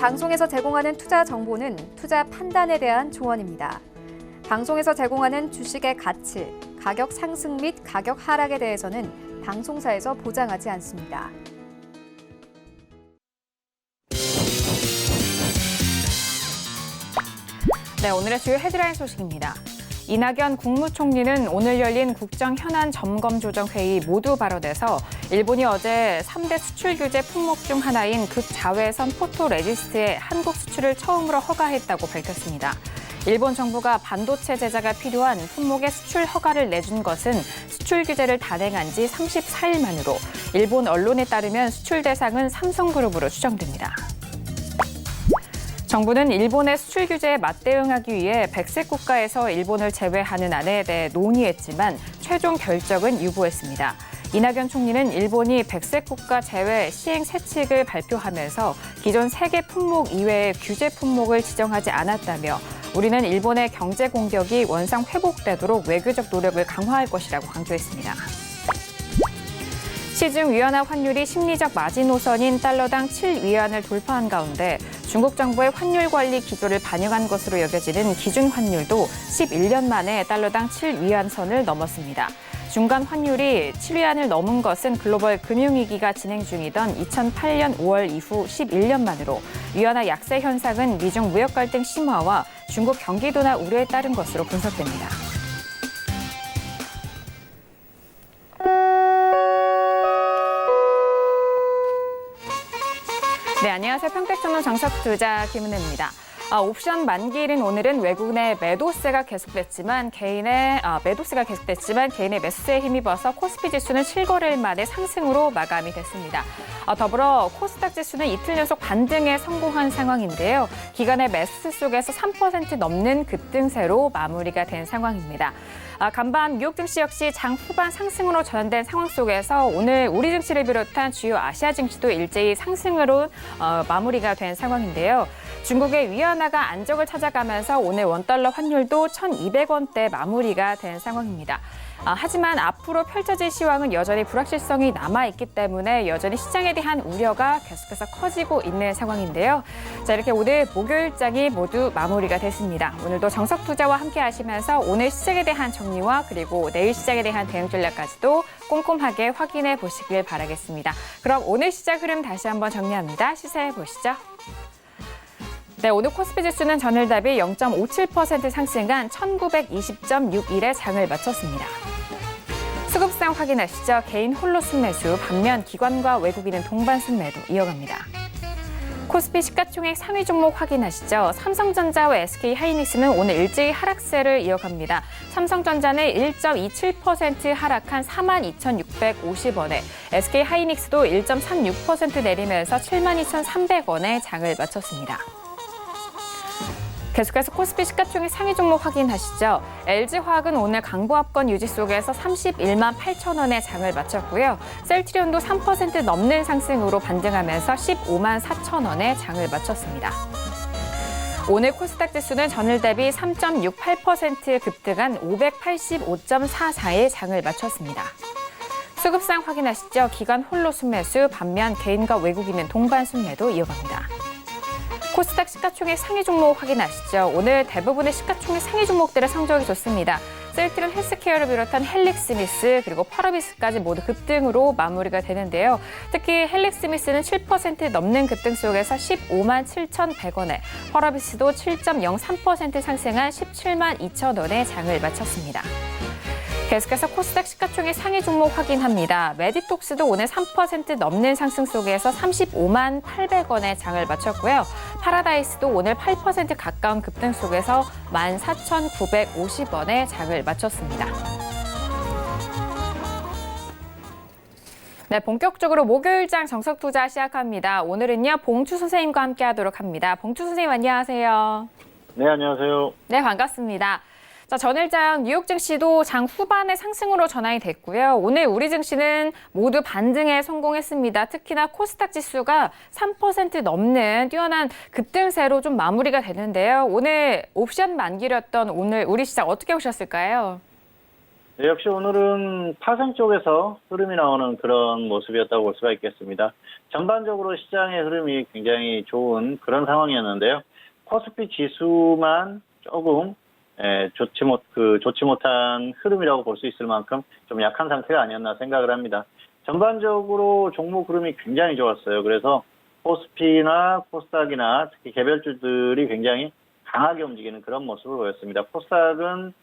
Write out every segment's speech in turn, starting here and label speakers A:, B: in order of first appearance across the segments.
A: 방송에서 제공하는 투자 정보는 투자 판단에 대한 조언입니다. 방송에서 제공하는 주식의 가치, 가격 상승 및 가격 하락에 대해서는 방송사에서 보장하지 않습니다.
B: 네, 오늘의 주요 헤드라인 소식입니다. 이낙연 국무총리는 오늘 열린 국정 현안 점검 조정 회의 모두 발언에서 일본이 어제 3대 수출 규제 품목 중 하나인 극자외선 포토레지스트의 한국 수출을 처음으로 허가했다고 밝혔습니다. 일본 정부가 반도체 제작에 필요한 품목의 수출 허가를 내준 것은 수출 규제를 단행한 지 34일 만으로 일본 언론에 따르면 수출 대상은 삼성그룹으로 추정됩니다. 정부는 일본의 수출 규제에 맞대응하기 위해 백색 국가에서 일본을 제외하는 안에 대해 논의했지만 최종 결정은 유보했습니다. 이낙연 총리는 일본이 백색 국가 제외 시행 세칙을 발표하면서 기존 3개 품목 이외의 규제 품목을 지정하지 않았다며 우리는 일본의 경제 공격이 원상 회복되도록 외교적 노력을 강화할 것이라고 강조했습니다. 시중 위안화 환율이 심리적 마지노선인 달러당 7위안을 돌파한 가운데 중국 정부의 환율 관리 기조를 반영한 것으로 여겨지는 기준 환율도 11년 만에 달러당 7위안 선을 넘었습니다. 중간 환율이 7위안을 넘은 것은 글로벌 금융위기가 진행 중이던 2008년 5월 이후 11년 만으로 위안화 약세 현상은 미중 무역 갈등 심화와 중국 경기 둔화 우려에 따른 것으로 분석됩니다. 네, 안녕하세요. 평택증권 정석투자 김은혜입니다. 옵션 만기일인 오늘은 외국인의 매도세가 계속됐지만 개인의 매수세에 힘입어서 코스피 지수는 7거래일 만에 상승으로 마감이 됐습니다. 더불어 코스닥 지수는 이틀 연속 반등에 성공한 상황인데요. 기간의 매수세 속에서 3% 넘는 급등세로 마무리가 된 상황입니다. 간밤 뉴욕 증시 역시 장 후반 상승으로 전환된 상황 속에서 오늘 우리 증시를 비롯한 주요 아시아 증시도 일제히 상승으로 마무리가 된 상황인데요. 중국의 위안화가 안정을 찾아가면서 오늘 원달러 환율도 1,200원대 마무리가 된 상황입니다. 하지만 앞으로 펼쳐질 시황은 여전히 불확실성이 남아있기 때문에 여전히 시장에 대한 우려가 계속해서 커지고 있는 상황인데요. 자, 이렇게 오늘 목요일장이 모두 마무리가 됐습니다. 오늘도 정석투자와 함께 하시면서 오늘 시장에 대한 정리와 그리고 내일 시장에 대한 대응 전략까지도 꼼꼼하게 확인해 보시길 바라겠습니다. 그럼 오늘 시장 흐름 다시 한번 정리합니다. 시세해 보시죠. 네, 오늘 코스피 지수는 전일 대비 0.57% 상승한 1920.61에 장을 마쳤습니다. 수급상 확인하시죠. 개인 홀로 순매수, 반면 기관과 외국인은 동반 순매도 이어갑니다. 코스피 시가총액 상위 종목 확인하시죠. 삼성전자와 SK하이닉스는 오늘 일제히 하락세를 이어갑니다. 삼성전자는 1.27% 하락한 42,650원에 SK하이닉스도 1.36% 내리면서 72,300원에 장을 마쳤습니다. 계속해서 코스피 시가총액 상위 종목 확인하시죠. LG화학은 오늘 강보합권 유지 속에서 31만 8천 원의 장을 마쳤고요. 셀트리온도 3% 넘는 상승으로 반등하면서 15만 4천 원의 장을 마쳤습니다. 오늘 코스닥 지수는 전일 대비 3.68% 급등한 585.44의 장을 마쳤습니다. 수급상 확인하시죠. 기관 홀로 순매수, 반면 개인과 외국인은 동반 순매도 이어갑니다. 코스닥 시가총액 상위 종목 확인하시죠. 오늘 대부분의 시가총액 상위 종목들의 성적이 좋습니다. 셀트리온 헬스케어를 비롯한 헬릭스미스 그리고 파라비스까지 모두 급등으로 마무리가 되는데요. 특히 헬릭스미스는 7% 넘는 급등 속에서 15만 7,100원에 파라비스도 7.03% 상승한 17만 2천 원에 장을 마쳤습니다. 계속해서 코스닥 시가총액 상위 종목 확인합니다. 메디톡스도 오늘 3% 넘는 상승 속에서 35만 800원의 장을 마쳤고요. 파라다이스도 오늘 8% 가까운 급등 속에서 14,950원의 장을 마쳤습니다. 네, 본격적으로 목요일장 정석투자 시작합니다. 오늘은요, 봉추 선생님과 함께 하도록 합니다. 봉추 선생님 안녕하세요.
C: 네, 안녕하세요.
B: 네, 반갑습니다. 자, 전일장 뉴욕 증시도 장 후반의 상승으로 전환이 됐고요. 오늘 우리 증시는 모두 반등에 성공했습니다. 특히나 코스닥 지수가 3% 넘는 뛰어난 급등세로 좀 마무리가 되는데요. 오늘 옵션 만기였던 오늘 우리 시장 어떻게 보셨을까요?
C: 네, 역시 오늘은 파생 쪽에서 흐름이 나오는 그런 모습이었다고 볼 수가 있겠습니다. 전반적으로 시장의 흐름이 굉장히 좋은 그런 상황이었는데요. 코스피 지수만 조금 좋지 못한 흐름이라고 볼 수 있을 만큼 좀 약한 상태가 아니었나 생각을 합니다. 전반적으로 종목 흐름이 굉장히 좋았어요. 그래서 코스피나 코스닥이나 특히 개별주들이 굉장히 강하게 움직이는 그런 모습을 보였습니다. 코스닥은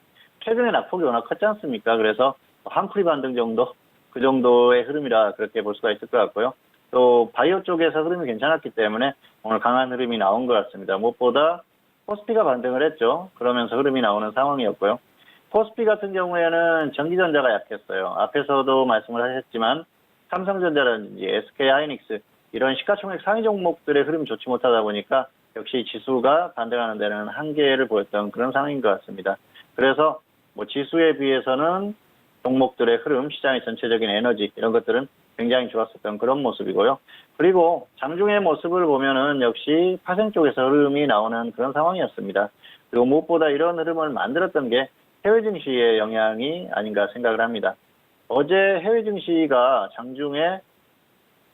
C: 최근에 낙폭이 워낙 컸지 않습니까? 그래서 한풀이 반등 정도, 그 정도의 흐름이라 그렇게 볼 수가 있을 것 같고요. 또 바이오 쪽에서 흐름이 괜찮았기 때문에 오늘 강한 흐름이 나온 것 같습니다. 무엇보다 코스피가 반등을 했죠. 그러면서 흐름이 나오는 상황이었고요. 코스피 같은 경우에는 전기전자가 약했어요. 앞에서도 말씀을 하셨지만 삼성전자라든지 SK하이닉스 이런 시가총액 상위 종목들의 흐름이 좋지 못하다 보니까 역시 지수가 반등하는 데는 한계를 보였던 그런 상황인 것 같습니다. 그래서 지수에 비해서는 종목들의 흐름, 시장의 전체적인 에너지 이런 것들은 굉장히 좋았었던 그런 모습이고요. 그리고 장중의 모습을 보면은 역시 파생 쪽에서 흐름이 나오는 그런 상황이었습니다. 그리고 무엇보다 이런 흐름을 만들었던 게 해외 증시의 영향이 아닌가 생각을 합니다. 어제 해외 증시가 장중에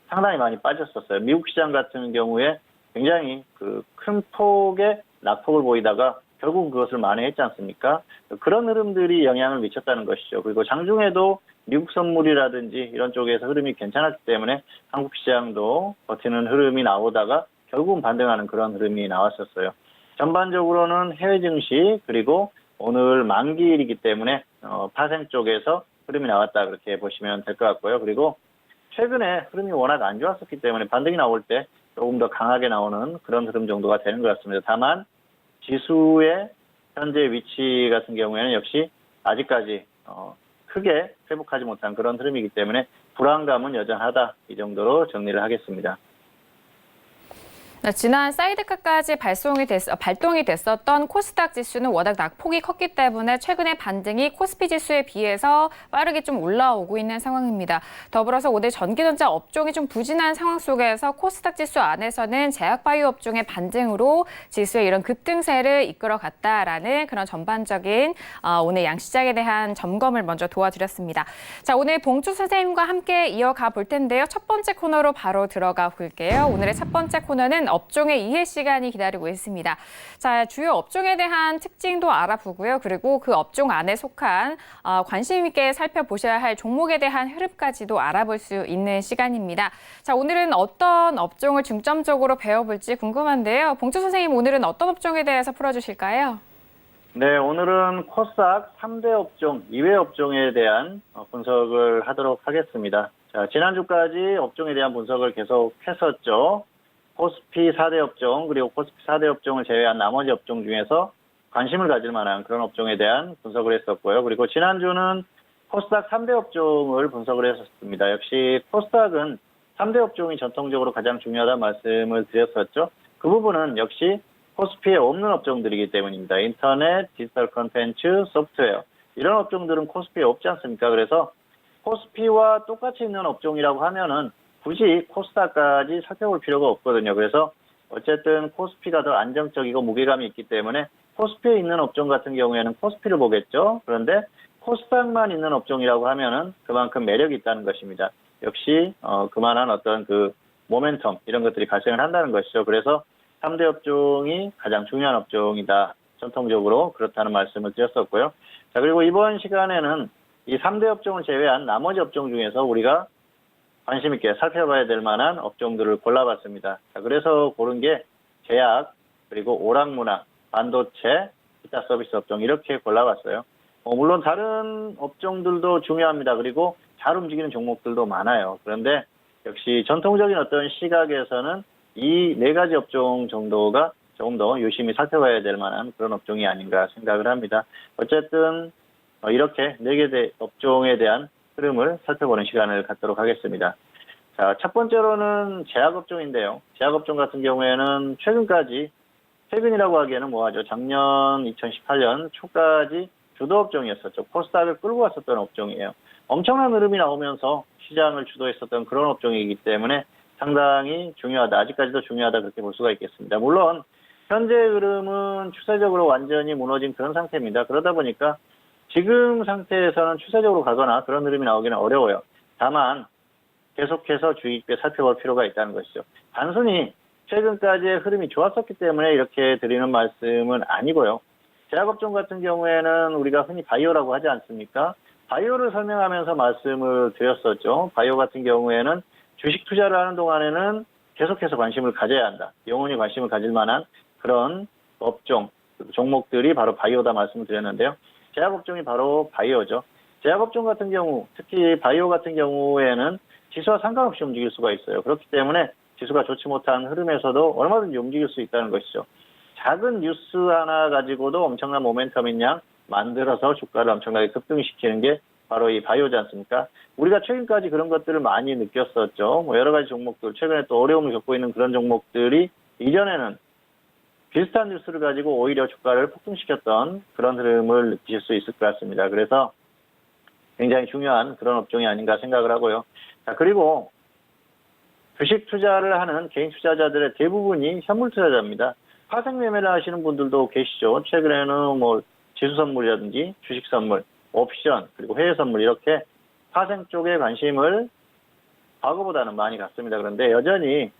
C: 상당히 많이 빠졌었어요. 미국 시장 같은 경우에 굉장히 큰 폭의 낙폭을 보이다가 결국 그것을 만회했지 않습니까? 그런 흐름들이 영향을 미쳤다는 것이죠. 그리고 장중에도 미국 선물이라든지 이런 쪽에서 흐름이 괜찮았기 때문에 한국 시장도 버티는 흐름이 나오다가 결국은 반등하는 그런 흐름이 나왔었어요. 전반적으로는 해외 증시 그리고 오늘 만기일이기 때문에 파생 쪽에서 흐름이 나왔다 그렇게 보시면 될 것 같고요. 그리고 최근에 흐름이 워낙 안 좋았었기 때문에 반등이 나올 때 조금 더 강하게 나오는 그런 흐름 정도가 되는 것 같습니다. 다만 지수의 현재 위치 같은 경우에는 역시 아직까지 크게 회복하지 못한 그런 흐름이기 때문에 불안감은 여전하다 이 정도로 정리를 하겠습니다.
B: 지난 사이드카까지 발동이 됐었던 코스닥 지수는 워낙 낙폭이 컸기 때문에 최근에 반등이 코스피 지수에 비해서 빠르게 좀 올라오고 있는 상황입니다. 더불어서 오늘 전기전자 업종이 좀 부진한 상황 속에서 코스닥 지수 안에서는 제약바이오 업종의 반등으로 지수의 이런 급등세를 이끌어갔다라는 그런 전반적인 오늘 양시장에 대한 점검을 먼저 도와드렸습니다. 자, 오늘 봉주 선생님과 함께 이어가 볼 텐데요. 첫 번째 코너로 바로 들어가 볼게요. 오늘의 첫 번째 코너는 업종의 이해 시간이 기다리고 있습니다. 자, 주요 업종에 대한 특징도 알아보고요. 그리고 그 업종 안에 속한 관심 있게 살펴보셔야 할 종목에 대한 흐름까지도 알아볼 수 있는 시간입니다. 자, 오늘은 어떤 업종을 중점적으로 배워볼지 궁금한데요. 봉주 선생님, 오늘은 어떤 업종에 대해서 풀어주실까요?
C: 네, 오늘은 코스닥 3대 업종, 2회 업종에 대한 분석을 하도록 하겠습니다. 자, 지난주까지 업종에 대한 분석을 계속 했었죠. 코스피 4대 업종, 그리고 코스피 4대 업종을 제외한 나머지 업종 중에서 관심을 가질 만한 그런 업종에 대한 분석을 했었고요. 그리고 지난주는 코스닥 3대 업종을 분석을 했었습니다. 역시 코스닥은 3대 업종이 전통적으로 가장 중요하다는 말씀을 드렸었죠. 그 부분은 역시 코스피에 없는 업종들이기 때문입니다. 인터넷, 디지털 콘텐츠, 소프트웨어 이런 업종들은 코스피에 없지 않습니까? 그래서 코스피와 똑같이 있는 업종이라고 하면은 굳이 코스닥까지 살펴볼 필요가 없거든요. 그래서 어쨌든 코스피가 더 안정적이고 무게감이 있기 때문에 코스피에 있는 업종 같은 경우에는 코스피를 보겠죠. 그런데 코스닥만 있는 업종이라고 하면은 그만큼 매력이 있다는 것입니다. 역시 그만한 어떤 모멘텀 이런 것들이 발생을 한다는 것이죠. 그래서 3대 업종이 가장 중요한 업종이다. 전통적으로 그렇다는 말씀을 드렸었고요. 자, 그리고 이번 시간에는 이 3대 업종을 제외한 나머지 업종 중에서 우리가 관심 있게 살펴봐야 될 만한 업종들을 골라봤습니다. 자, 그래서 고른 게 제약, 그리고 오락문화, 반도체, 기타 서비스 업종 이렇게 골라봤어요. 물론 다른 업종들도 중요합니다. 그리고 잘 움직이는 종목들도 많아요. 그런데 역시 전통적인 어떤 시각에서는 이 네 가지 업종 정도가 조금 더 유심히 살펴봐야 될 만한 그런 업종이 아닌가 생각을 합니다. 어쨌든 이렇게 네 개 업종에 대한 흐름을 살펴보는 시간을 갖도록 하겠습니다. 자, 첫 번째로는 제약업종인데요. 제약업종 같은 경우에는 최근이라고 하기에는 뭐하죠. 작년 2018년 초까지 주도업종이었었죠. 코스닥을 끌고 갔었던 업종이에요. 엄청난 흐름이 나오면서 시장을 주도했었던 그런 업종이기 때문에 상당히 중요하다. 아직까지도 중요하다 그렇게 볼 수가 있겠습니다. 물론 현재 흐름은 추세적으로 완전히 무너진 그런 상태입니다. 그러다 보니까 지금 상태에서는 추세적으로 가거나 그런 흐름이 나오기는 어려워요. 다만 계속해서 주의깊게 살펴볼 필요가 있다는 것이죠. 단순히 최근까지의 흐름이 좋았었기 때문에 이렇게 드리는 말씀은 아니고요. 제약업종 같은 경우에는 우리가 흔히 바이오라고 하지 않습니까? 바이오를 설명하면서 말씀을 드렸었죠. 바이오 같은 경우에는 주식 투자를 하는 동안에는 계속해서 관심을 가져야 한다. 영원히 관심을 가질 만한 그런 업종, 종목들이 바로 바이오다 말씀을 드렸는데요. 제약업종이 바로 바이오죠. 제약업종 같은 경우, 특히 바이오 같은 경우에는 지수와 상관없이 움직일 수가 있어요. 그렇기 때문에 지수가 좋지 못한 흐름에서도 얼마든지 움직일 수 있다는 것이죠. 작은 뉴스 하나 가지고도 엄청난 모멘텀인 양 만들어서 주가를 엄청나게 급등시키는 게 바로 이 바이오지 않습니까? 우리가 최근까지 그런 것들을 많이 느꼈었죠. 뭐 여러 가지 종목들, 최근에 또 어려움을 겪고 있는 그런 종목들이 이전에는 비슷한 뉴스를 가지고 오히려 주가를 폭등시켰던 그런 흐름을 느끼실 수 있을 것 같습니다. 그래서 굉장히 중요한 그런 업종이 아닌가 생각을 하고요. 자, 그리고 주식 투자를 하는 개인 투자자들의 대부분이 현물 투자자입니다. 파생 매매를 하시는 분들도 계시죠. 최근에는 뭐 지수 선물이라든지 주식 선물, 옵션, 그리고 해외 선물 이렇게 파생 쪽에 관심을 과거보다는 많이 갖습니다. 그런데 여전히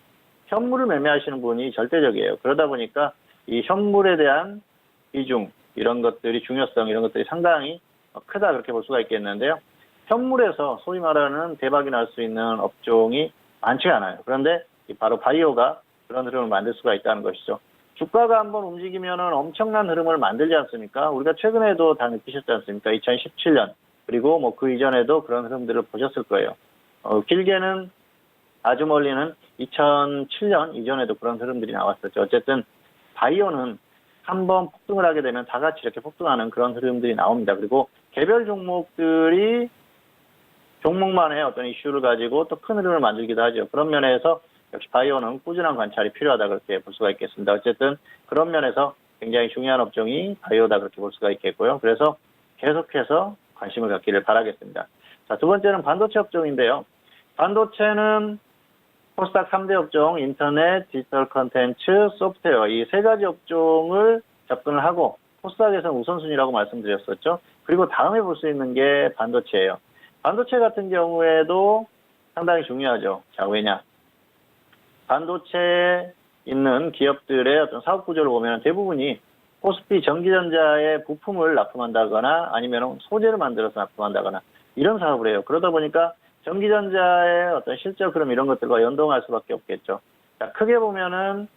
C: 현물을 매매하시는 분이 절대적이에요. 그러다 보니까 이 현물에 대한 비중, 이런 것들이 중요성, 이런 것들이 상당히 크다 그렇게 볼 수가 있겠는데요. 현물에서 소위 말하는 대박이 날 수 있는 업종이 많지 않아요. 그런데 바로 바이오가 그런 흐름을 만들 수가 있다는 것이죠. 주가가 한번 움직이면은 엄청난 흐름을 만들지 않습니까? 우리가 최근에도 다 느끼셨지 않습니까? 2017년 그리고 뭐 그 이전에도 그런 흐름들을 보셨을 거예요. 길게는 아주 멀리는 2007년 이전에도 그런 흐름들이 나왔었죠. 어쨌든 바이오는 한번 폭등을 하게 되면 다 같이 이렇게 폭등하는 그런 흐름들이 나옵니다. 그리고 개별 종목들이 종목만의 어떤 이슈를 가지고 또 큰 흐름을 만들기도 하죠. 그런 면에서 역시 바이오는 꾸준한 관찰이 필요하다 그렇게 볼 수가 있겠습니다. 어쨌든 그런 면에서 굉장히 중요한 업종이 바이오다 그렇게 볼 수가 있겠고요. 그래서 계속해서 관심을 갖기를 바라겠습니다. 자, 두 번째는 반도체 업종인데요. 반도체는 코스닥 3대 업종, 인터넷, 디지털 컨텐츠, 소프트웨어 이 세 가지 업종을 접근을 하고 코스닥에서는 우선순위라고 말씀드렸었죠. 그리고 다음에 볼 수 있는 게 반도체예요. 반도체 같은 경우에도 상당히 중요하죠. 자, 왜냐? 반도체에 있는 기업들의 어떤 사업 구조를 보면 대부분이 코스피 전기전자의 부품을 납품한다거나 아니면 소재를 만들어서 납품한다거나 이런 사업을 해요. 그러다 보니까 전기전자의 어떤 실적 흐름 이런 것들과 연동할 수밖에 없겠죠. 자, 크게 보면은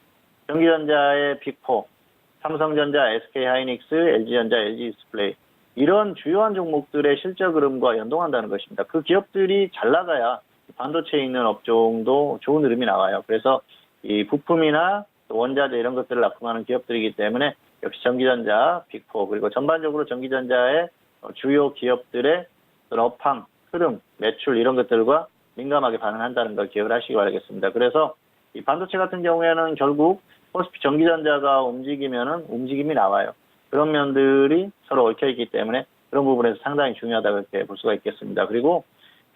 C: 전기전자의 빅4, 삼성전자, SK하이닉스, LG전자, LG디스플레이 이런 주요한 종목들의 실적 흐름과 연동한다는 것입니다. 그 기업들이 잘 나가야 반도체에 있는 업종도 좋은 흐름이 나와요. 그래서 이 부품이나 원자재 이런 것들을 납품하는 기업들이기 때문에 역시 전기전자, 빅4 그리고 전반적으로 전기전자의 주요 기업들의 업황, 흐름, 매출 이런 것들과 민감하게 반응한다는 걸 기억을 하시기 바라겠습니다. 그래서 이 반도체 같은 경우에는 결국 코스피 전기전자가 움직이면은 움직임이 나와요. 그런 면들이 서로 얽혀있기 때문에 그런 부분에서 상당히 중요하다 그렇게 볼 수가 있겠습니다. 그리고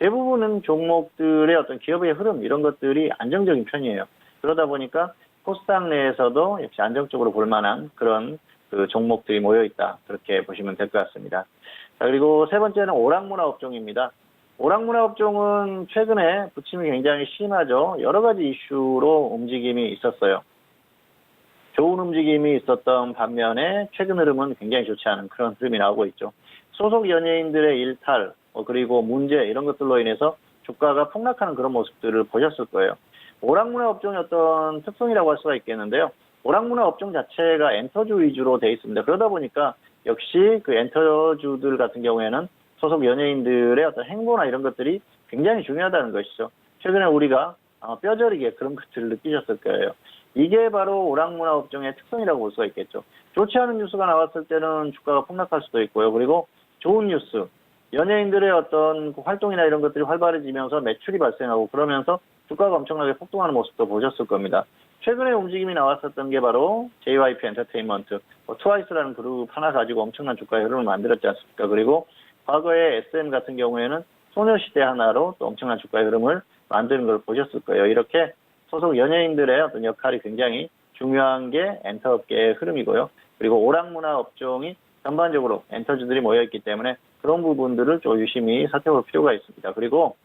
C: 대부분은 종목들의 어떤 기업의 흐름 이런 것들이 안정적인 편이에요. 그러다 보니까 코스닥 내에서도 역시 안정적으로 볼 만한 그런 그 종목들이 모여있다 그렇게 보시면 될 것 같습니다. 자, 그리고 세 번째는 오락문화 업종입니다. 오락문화 업종은 최근에 부침이 굉장히 심하죠. 여러 가지 이슈로 움직임이 있었어요. 좋은 움직임이 있었던 반면에 최근 흐름은 굉장히 좋지 않은 그런 흐름이 나오고 있죠. 소속 연예인들의 일탈, 그리고 문제 이런 것들로 인해서 주가가 폭락하는 그런 모습들을 보셨을 거예요. 오락문화 업종의 어떤 특성이라고 할 수가 있겠는데요. 오락문화 업종 자체가 엔터주 위주로 돼 있습니다. 그러다 보니까 역시 그 엔터주들 같은 경우에는 소속 연예인들의 어떤 행보나 이런 것들이 굉장히 중요하다는 것이죠. 최근에 우리가 뼈저리게 그런 것들을 느끼셨을 거예요. 이게 바로 오락문화 업종의 특성이라고 볼 수가 있겠죠. 좋지 않은 뉴스가 나왔을 때는 주가가 폭락할 수도 있고요. 그리고 좋은 뉴스, 연예인들의 어떤 활동이나 이런 것들이 활발해지면서 매출이 발생하고 그러면서 주가가 엄청나게 폭등하는 모습도 보셨을 겁니다. 최근에 움직임이 나왔었던 게 바로 JYP 엔터테인먼트, 트와이스라는 그룹 하나 가지고 엄청난 주가의 흐름을 만들었지 않습니까? 그리고 과거에 SM 같은 경우에는 소녀시대 하나로 또 엄청난 주가의 흐름을 만드는 걸 보셨을 거예요. 이렇게 소속 연예인들의 어떤 역할이 굉장히 중요한 게 엔터업계의 흐름이고요. 그리고 오락문화 업종이 전반적으로 엔터주들이 모여있기 때문에 그런 부분들을 좀 유심히 살펴볼 필요가 있습니다. 그리고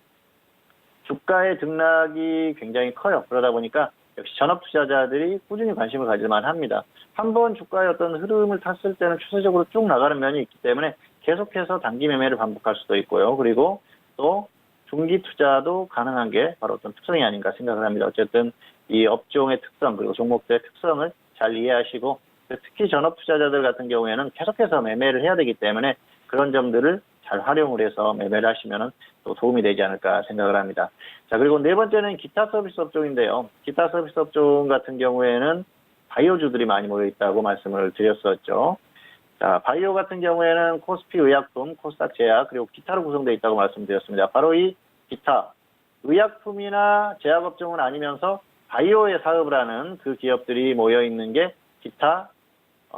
C: 주가의 등락이 굉장히 커요. 그러다 보니까 역시 전업 투자자들이 꾸준히 관심을 가질만 합니다. 한번 주가의 어떤 흐름을 탔을 때는 추세적으로 쭉 나가는 면이 있기 때문에 계속해서 단기 매매를 반복할 수도 있고요. 그리고 또 중기 투자도 가능한 게 바로 어떤 특성이 아닌가 생각을 합니다. 어쨌든 이 업종의 특성 그리고 종목들의 특성을 잘 이해하시고 특히 전업 투자자들 같은 경우에는 계속해서 매매를 해야 되기 때문에 그런 점들을 잘 활용을 해서 매매를 하시면 또 도움이 되지 않을까 생각을 합니다. 자, 그리고 네 번째는 기타 서비스 업종인데요. 기타 서비스 업종 같은 경우에는 바이오주들이 많이 모여 있다고 말씀을 드렸었죠. 자, 바이오 같은 경우에는 코스피 의약품, 코스닥 제약, 그리고 기타로 구성되어 있다고 말씀드렸습니다. 바로 이 기타, 의약품이나 제약 업종은 아니면서 바이오의 사업을 하는 그 기업들이 모여 있는 게 기타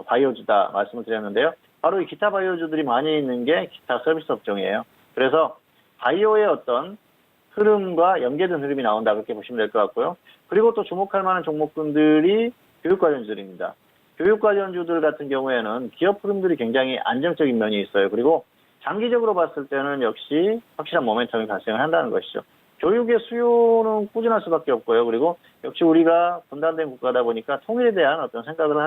C: 바이오주다 말씀을 드렸는데요. 바로 이 기타 바이오주들이 많이 있는 게 기타 서비스 업종이에요. 그래서 바이오의 어떤 흐름과 연계된 흐름이 나온다 그렇게 보시면 될 것 같고요. 그리고 또 주목할 만한 종목군들이 교육 관련주들입니다. 교육 관련주들 같은 경우에는 기업 흐름들이 굉장히 안정적인 면이 있어요. 그리고 장기적으로 봤을 때는 역시 확실한 모멘텀이 발생을 한다는 것이죠. 교육의 수요는 꾸준할 수밖에 없고요. 그리고 역시 우리가 분단된 국가다 보니까 통일에 대한 어떤 생각을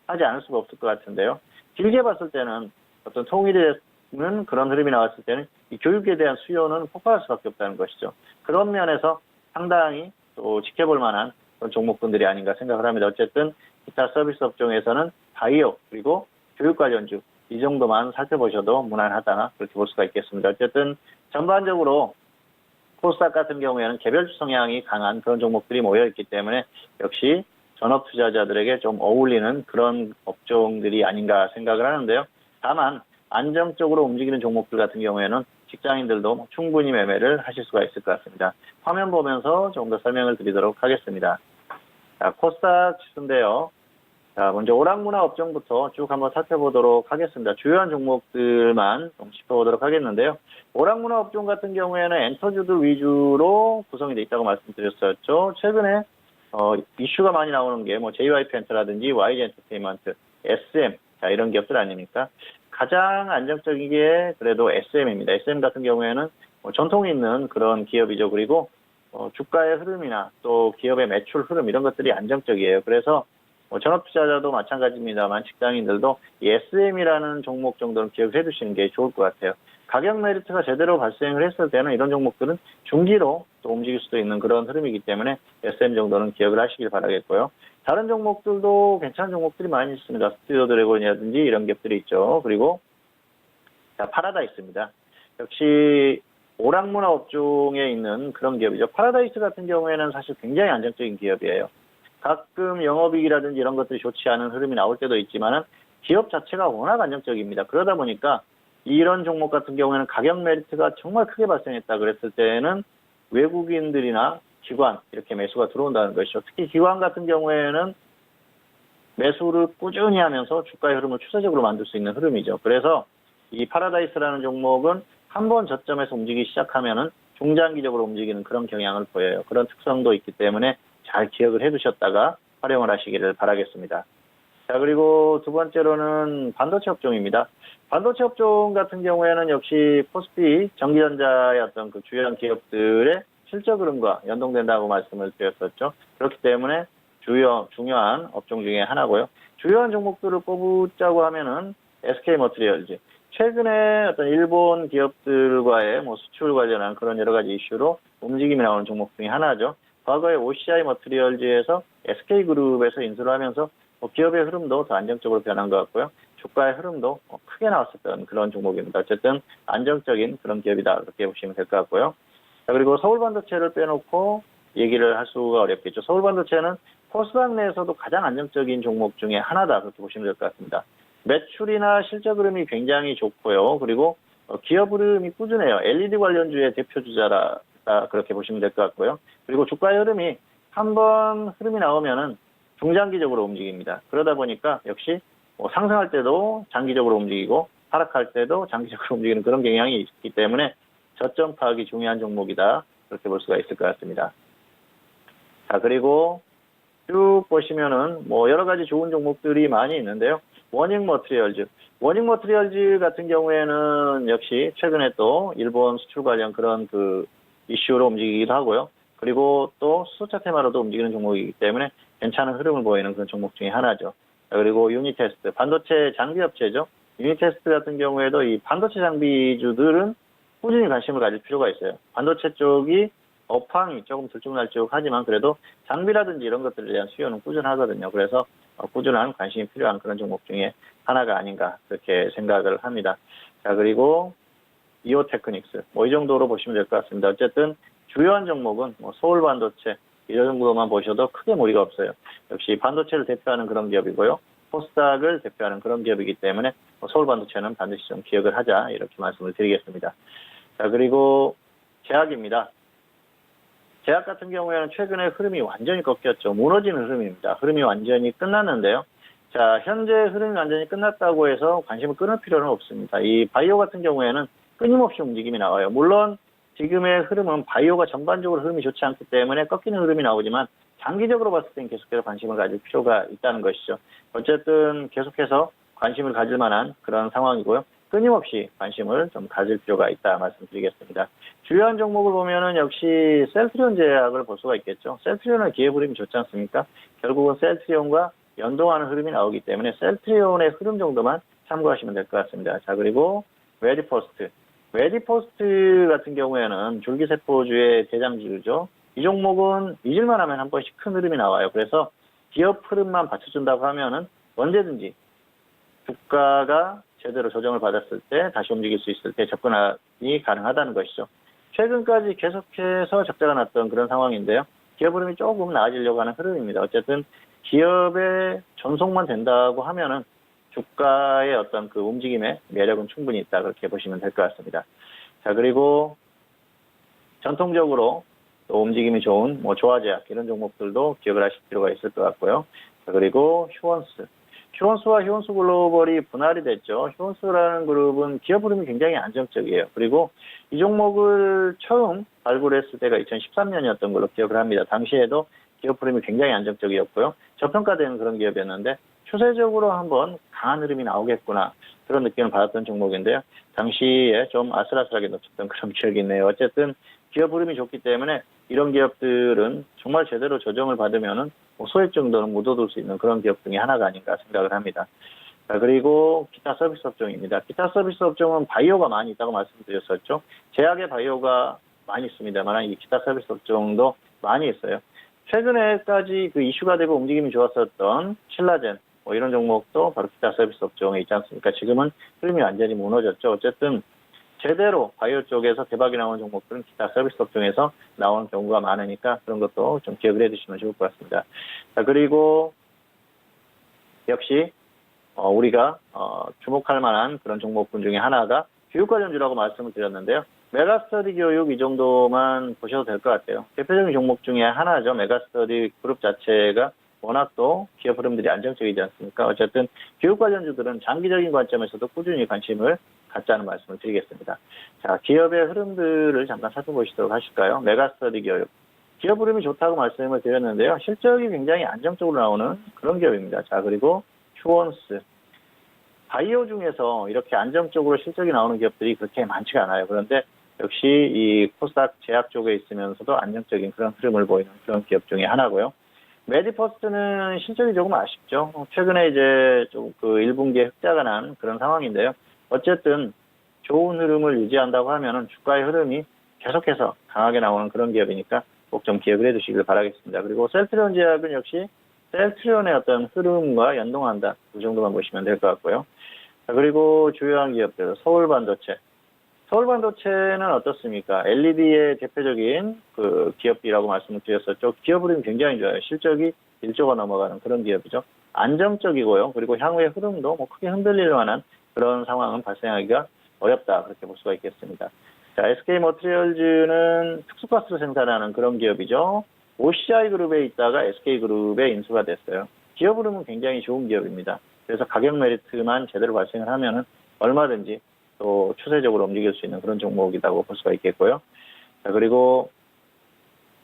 C: 하지 않을 수가 없을 것 같은데요. 길게 봤을 때는 어떤 통일에 그런 흐름이 나왔을 때는 이 교육에 대한 수요는 폭발할 수밖에 없다는 것이죠. 그런 면에서 상당히 또 지켜볼 만한 그런 종목군들이 아닌가 생각을 합니다. 어쨌든 기타 서비스 업종에서는 바이오 그리고 교육 관련주 이 정도만 살펴보셔도 무난하다 그렇게 볼 수가 있겠습니다. 어쨌든 전반적으로 코스닥 같은 경우에는 개별주 성향이 강한 그런 종목들이 모여있기 때문에 역시 전업 투자자들에게 좀 어울리는 그런 업종들이 아닌가 생각을 하는데요. 다만 안정적으로 움직이는 종목들 같은 경우에는 직장인들도 충분히 매매를 하실 수가 있을 것 같습니다. 화면 보면서 조금 더 설명을 드리도록 하겠습니다. 자, 코스닥 지수인데요. 자, 먼저 오락문화 업종부터 쭉 한번 살펴보도록 하겠습니다. 주요한 종목들만 좀 짚어보도록 하겠는데요. 오락문화 업종 같은 경우에는 엔터주들 위주로 구성이 되어 있다고 말씀드렸었죠. 최근에 이슈가 많이 나오는 게 JYP 엔터라든지 YG 엔터테인먼트, SM 자, 이런 기업들 아닙니까? 가장 안정적인 게 그래도 SM입니다. SM 같은 경우에는 전통이 있는 그런 기업이죠. 그리고 주가의 흐름이나 또 기업의 매출 흐름 이런 것들이 안정적이에요. 그래서 전업 투자자도 마찬가지입니다만 직장인들도 이 SM이라는 종목 정도는 기억해 두시는 게 좋을 것 같아요. 가격 메리트가 제대로 발생을 했을 때는 이런 종목들은 중기로 또 움직일 수도 있는 그런 흐름이기 때문에 SM 정도는 기억을 하시길 바라겠고요. 다른 종목들도 괜찮은 종목들이 많이 있습니다. 스튜디오 드래곤이라든지 이런 기업들이 있죠. 그리고 자, 파라다이스입니다. 역시 오락문화 업종에 있는 그런 기업이죠. 파라다이스 같은 경우에는 사실 굉장히 안정적인 기업이에요. 가끔 영업이익이라든지 이런 것들이 좋지 않은 흐름이 나올 때도 있지만은 기업 자체가 워낙 안정적입니다. 그러다 보니까 이런 종목 같은 경우에는 가격 메리트가 정말 크게 발생했다 그랬을 때는 외국인들이나 기관 이렇게 매수가 들어온다는 것이죠. 특히 기관 같은 경우에는 매수를 꾸준히 하면서 주가의 흐름을 추세적으로 만들 수 있는 흐름이죠. 그래서 이 파라다이스라는 종목은 한번 저점에서 움직이기 시작하면은 중장기적으로 움직이는 그런 경향을 보여요. 그런 특성도 있기 때문에 잘 기억을 해두셨다가 활용을 하시기를 바라겠습니다. 자, 그리고 두 번째로는 반도체 업종입니다. 반도체 업종 같은 경우에는 역시 코스피 전기전자의 어떤 그 주요한 기업들의 실적 흐름과 연동된다고 말씀을 드렸었죠. 그렇기 때문에 중요한 업종 중에 하나고요. 주요한 종목들을 뽑자고 하면은 SK 머티리얼즈. 최근에 어떤 일본 기업들과의 수출 관련한 그런 여러 가지 이슈로 움직임이 나오는 종목 중에 하나죠. 과거에 OCI 머티리얼즈에서 SK그룹에서 인수를 하면서 기업의 흐름도 더 안정적으로 변한 것 같고요. 주가의 흐름도 크게 나왔었던 그런 종목입니다. 어쨌든 안정적인 그런 기업이다 그렇게 보시면 될 것 같고요. 자, 그리고 서울반도체를 빼놓고 얘기를 할 수가 어렵겠죠. 서울반도체는 코스닥 내에서도 가장 안정적인 종목 중에 하나다 그렇게 보시면 될 것 같습니다. 매출이나 실적 흐름이 굉장히 좋고요. 그리고 기업 흐름이 꾸준해요. LED 관련주의 대표 주자라 그렇게 보시면 될 것 같고요. 그리고 주가의 흐름이 한번 흐름이 나오면은 중장기적으로 움직입니다. 그러다 보니까 역시 상승할 때도 장기적으로 움직이고 하락할 때도 장기적으로 움직이는 그런 경향이 있기 때문에 저점 파악이 중요한 종목이다. 그렇게 볼 수가 있을 것 같습니다. 자, 그리고 쭉 보시면은 여러 가지 좋은 종목들이 많이 있는데요. 원익 머티리얼즈. 워닝 머티리얼즈 같은 경우에는 역시 최근에 또 일본 수출 관련 그런 그 이슈로 움직이기도 하고요. 그리고 또 수소차 테마로도 움직이는 종목이기 때문에 괜찮은 흐름을 보이는 그런 종목 중에 하나죠. 그리고 유니테스트, 반도체 장비 업체죠. 유니테스트 같은 경우에도 이 반도체 장비주들은 꾸준히 관심을 가질 필요가 있어요. 반도체 쪽이 업황이 조금 들쭉날쭉하지만 그래도 장비라든지 이런 것들에 대한 수요는 꾸준하거든요. 그래서 꾸준한 관심이 필요한 그런 종목 중에 하나가 아닌가 그렇게 생각을 합니다. 자, 그리고 이오테크닉스 이 정도로 보시면 될 것 같습니다. 어쨌든 주요한 종목은 서울 반도체 이 정도만 보셔도 크게 무리가 없어요. 역시 반도체를 대표하는 그런 기업이고요. 코스닥을 대표하는 그런 기업이기 때문에 서울 반도체는 반드시 좀 기억을 하자 이렇게 말씀을 드리겠습니다. 자, 그리고 제약입니다. 제약 같은 경우에는 최근에 흐름이 완전히 꺾였죠. 무너지는 흐름입니다. 흐름이 완전히 끝났는데요. 자, 현재 흐름이 완전히 끝났다고 해서 관심을 끊을 필요는 없습니다. 이 바이오 같은 경우에는 끊임없이 움직임이 나와요. 물론 지금의 흐름은 바이오가 전반적으로 흐름이 좋지 않기 때문에 꺾이는 흐름이 나오지만 장기적으로 봤을 땐 계속해서 관심을 가질 필요가 있다는 것이죠. 어쨌든 계속해서 관심을 가질 만한 그런 상황이고요. 끊임없이 관심을 좀 가질 필요가 있다 말씀드리겠습니다. 주요한 종목을 보면은 역시 셀트리온 제약을 볼 수가 있겠죠. 셀트리온의 기업 흐름이 좋지 않습니까? 결국은 셀트리온과 연동하는 흐름이 나오기 때문에 셀트리온의 흐름 정도만 참고하시면 될 것 같습니다. 자, 그리고 메디포스트. 메디포스트 같은 경우에는 줄기세포주의 대장주죠. 이 종목은 잊을만 하면 한 번씩 큰 흐름이 나와요. 그래서 기업 흐름만 받쳐준다고 하면은 언제든지 주가가 제대로 조정을 받았을 때 다시 움직일 수 있을 때 접근이 가능하다는 것이죠. 최근까지 계속해서 적자가 났던 그런 상황인데요. 기업 흐름이 조금 나아지려고 하는 흐름입니다. 어쨌든 기업의 전속만 된다고 하면은 주가의 어떤 그 움직임의 매력은 충분히 있다 그렇게 보시면 될 것 같습니다. 자, 그리고 전통적으로 또 움직임이 좋은 조화제약 이런 종목들도 기억을 하실 필요가 있을 것 같고요. 자, 그리고 휴원스. 휴원스와 휴원스 글로벌이 분할이 됐죠. 휴원스라는 그룹은 기업 흐름이 굉장히 안정적이에요. 그리고 이 종목을 처음 발굴했을 때가 2013년이었던 걸로 기억을 합니다. 당시에도 기업 흐름이 굉장히 안정적이었고요. 저평가되는 그런 기업이었는데 추세적으로 한번 강한 흐름이 나오겠구나 그런 느낌을 받았던 종목인데요. 당시에 좀 아슬아슬하게 놓쳤던 그런 기억이 있네요. 어쨌든 기업 흐름이 좋기 때문에 이런 기업들은 정말 제대로 조정을 받으면은 소액 정도는 묻어둘 수 있는 그런 기업 중에 하나가 아닌가 생각을 합니다. 자, 그리고 기타 서비스 업종입니다. 기타 서비스 업종은 바이오가 많이 있다고 말씀드렸었죠. 제약의 바이오가 많이 있습니다만 이 기타 서비스 업종도 많이 있어요. 최근에까지 그 이슈가 되고 움직임이 좋았었던 신라젠 이런 종목도 바로 기타 서비스 업종에 있지 않습니까? 지금은 흐름이 완전히 무너졌죠. 어쨌든 제대로 바이오 쪽에서 대박이 나오는 종목들은 기타 서비스 업종에서 나오는 경우가 많으니까 그런 것도 좀 기억을 해두시면 좋을 것 같습니다. 자, 그리고 역시 우리가 주목할 만한 그런 종목군 중에 하나가 교육 관련주라고 말씀을 드렸는데요. 메가스터디 교육 이 정도만 보셔도 될 것 같아요. 대표적인 종목 중에 하나죠. 메가스터디 그룹 자체가 워낙 또 기업 흐름들이 안정적이지 않습니까? 어쨌든 교육 관련주들은 장기적인 관점에서도 꾸준히 관심을 갖자는 말씀을 드리겠습니다. 자, 기업의 흐름들을 잠깐 살펴보시도록 하실까요? 메가스터디 교육. 기업 흐름이 좋다고 말씀을 드렸는데요. 실적이 굉장히 안정적으로 나오는 그런 기업입니다. 자, 그리고 휴원스. 바이오 중에서 이렇게 안정적으로 실적이 나오는 기업들이 그렇게 많지가 않아요. 그런데 역시 이 코스닥 제약 쪽에 있으면서도 안정적인 그런 흐름을 보이는 그런 기업 중에 하나고요. 메디포스트는 실적이 조금 아쉽죠. 최근에 이제 좀 그 1분기에 흑자가 난 그런 상황인데요. 어쨌든 좋은 흐름을 유지한다고 하면은 주가의 흐름이 계속해서 강하게 나오는 그런 기업이니까 꼭 좀 기억을 해두시길 바라겠습니다. 그리고 셀트리온 제약은 역시 셀트리온의 어떤 흐름과 연동한다. 그 정도만 보시면 될 것 같고요. 자, 그리고 주요한 기업들, 서울반도체. 서울반도체는 어떻습니까? LED의 대표적인 그 기업이라고 말씀을 드렸었죠. 기업 흐름이 굉장히 좋아요. 실적이 1조가 넘어가는 그런 기업이죠. 안정적이고요. 그리고 향후의 흐름도 크게 흔들릴 만한 그런 상황은 발생하기가 어렵다. 그렇게 볼 수가 있겠습니다. 자, SK머티리얼즈는 특수가스를 생산하는 그런 기업이죠. OCI 그룹에 있다가 SK그룹에 인수가 됐어요. 기업 흐름은 굉장히 좋은 기업입니다. 그래서 가격 메리트만 제대로 발생을 하면은 얼마든지 또 추세적으로 움직일 수 있는 그런 종목이라고 볼 수가 있겠고요. 자, 그리고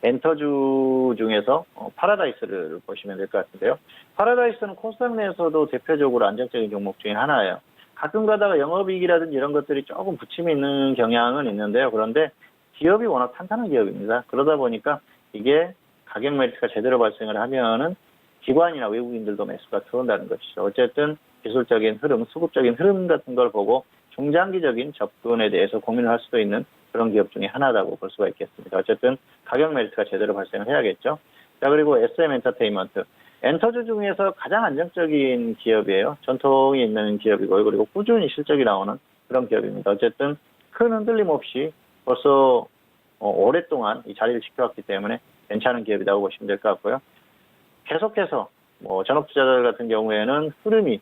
C: 엔터주 중에서 파라다이스를 보시면 될 것 같은데요. 파라다이스는 코스닥 내에서도 대표적으로 안정적인 종목 중에 하나예요. 가끔 가다가 영업이익이라든지 이런 것들이 조금 부침이 있는 경향은 있는데요. 그런데 기업이 워낙 탄탄한 기업입니다. 그러다 보니까 이게 가격 메리트가 제대로 발생을 하면은 기관이나 외국인들도 매수가 들어온다는 것이죠. 어쨌든 기술적인 흐름, 수급적인 흐름 같은 걸 보고 중장기적인 접근에 대해서 고민을 할 수도 있는 그런 기업 중에 하나라고 볼 수가 있겠습니다. 어쨌든 가격 메리트가 제대로 발생을 해야겠죠. 자, 그리고 SM 엔터테인먼트. 엔터주 중에서 가장 안정적인 기업이에요. 전통이 있는 기업이고요. 그리고 꾸준히 실적이 나오는 그런 기업입니다. 어쨌든 큰 흔들림 없이 벌써 오랫동안 이 자리를 지켜왔기 때문에 괜찮은 기업이라고 보시면 될 것 같고요. 계속해서 전업투자자들 같은 경우에는 흐름이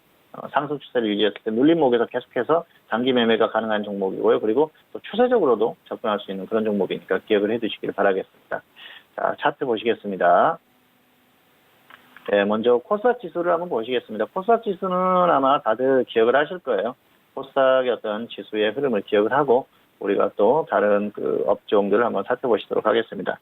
C: 상승 추세를 유지했을 때 눌림목에서 계속해서 단기 매매가 가능한 종목이고요. 그리고 또 추세적으로도 접근할 수 있는 그런 종목이니까 기억을 해두시기를 바라겠습니다. 자, 차트 보시겠습니다. 네, 먼저 코스닥 지수를 한번 보시겠습니다. 코스닥 지수는 아마 다들 기억을 하실 거예요. 코스닥의 어떤 지수의 흐름을 기억을 하고 우리가 또 다른 그 업종들을 한번 살펴보시도록 하겠습니다.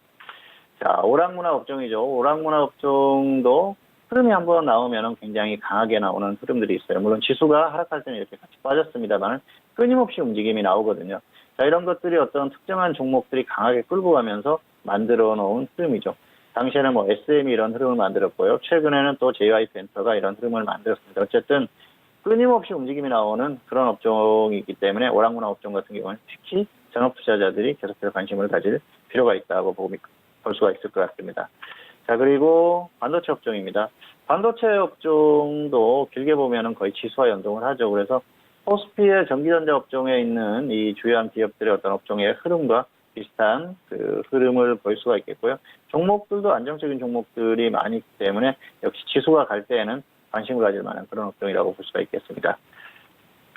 C: 자, 오락문화 업종이죠. 오락문화 업종도 흐름이 한번 나오면 굉장히 강하게 나오는 흐름들이 있어요. 물론 지수가 하락할 때는 이렇게 같이 빠졌습니다만 끊임없이 움직임이 나오거든요. 자, 이런 것들이 어떤 특정한 종목들이 강하게 끌고 가면서 만들어 놓은 흐름이죠. 당시에는 SM이 이런 흐름을 만들었고요. 최근에는 또 JY펜터가 이런 흐름을 만들었습니다. 어쨌든 끊임없이 움직임이 나오는 그런 업종이기 때문에 오락문화 업종 같은 경우는 특히 전업투자자들이 계속해서 관심을 가질 필요가 있다고 볼 수가 있을 것 같습니다. 자, 그리고 반도체 업종입니다. 반도체 업종도 길게 보면은 거의 지수와 연동을 하죠. 그래서 코스피의 전기전자 업종에 있는 이 주요한 기업들의 어떤 업종의 흐름과 비슷한 그 흐름을 볼 수가 있겠고요. 종목들도 안정적인 종목들이 많기 때문에 역시 지수가 갈 때에는 관심을 가질 만한 그런 업종이라고 볼 수가 있겠습니다.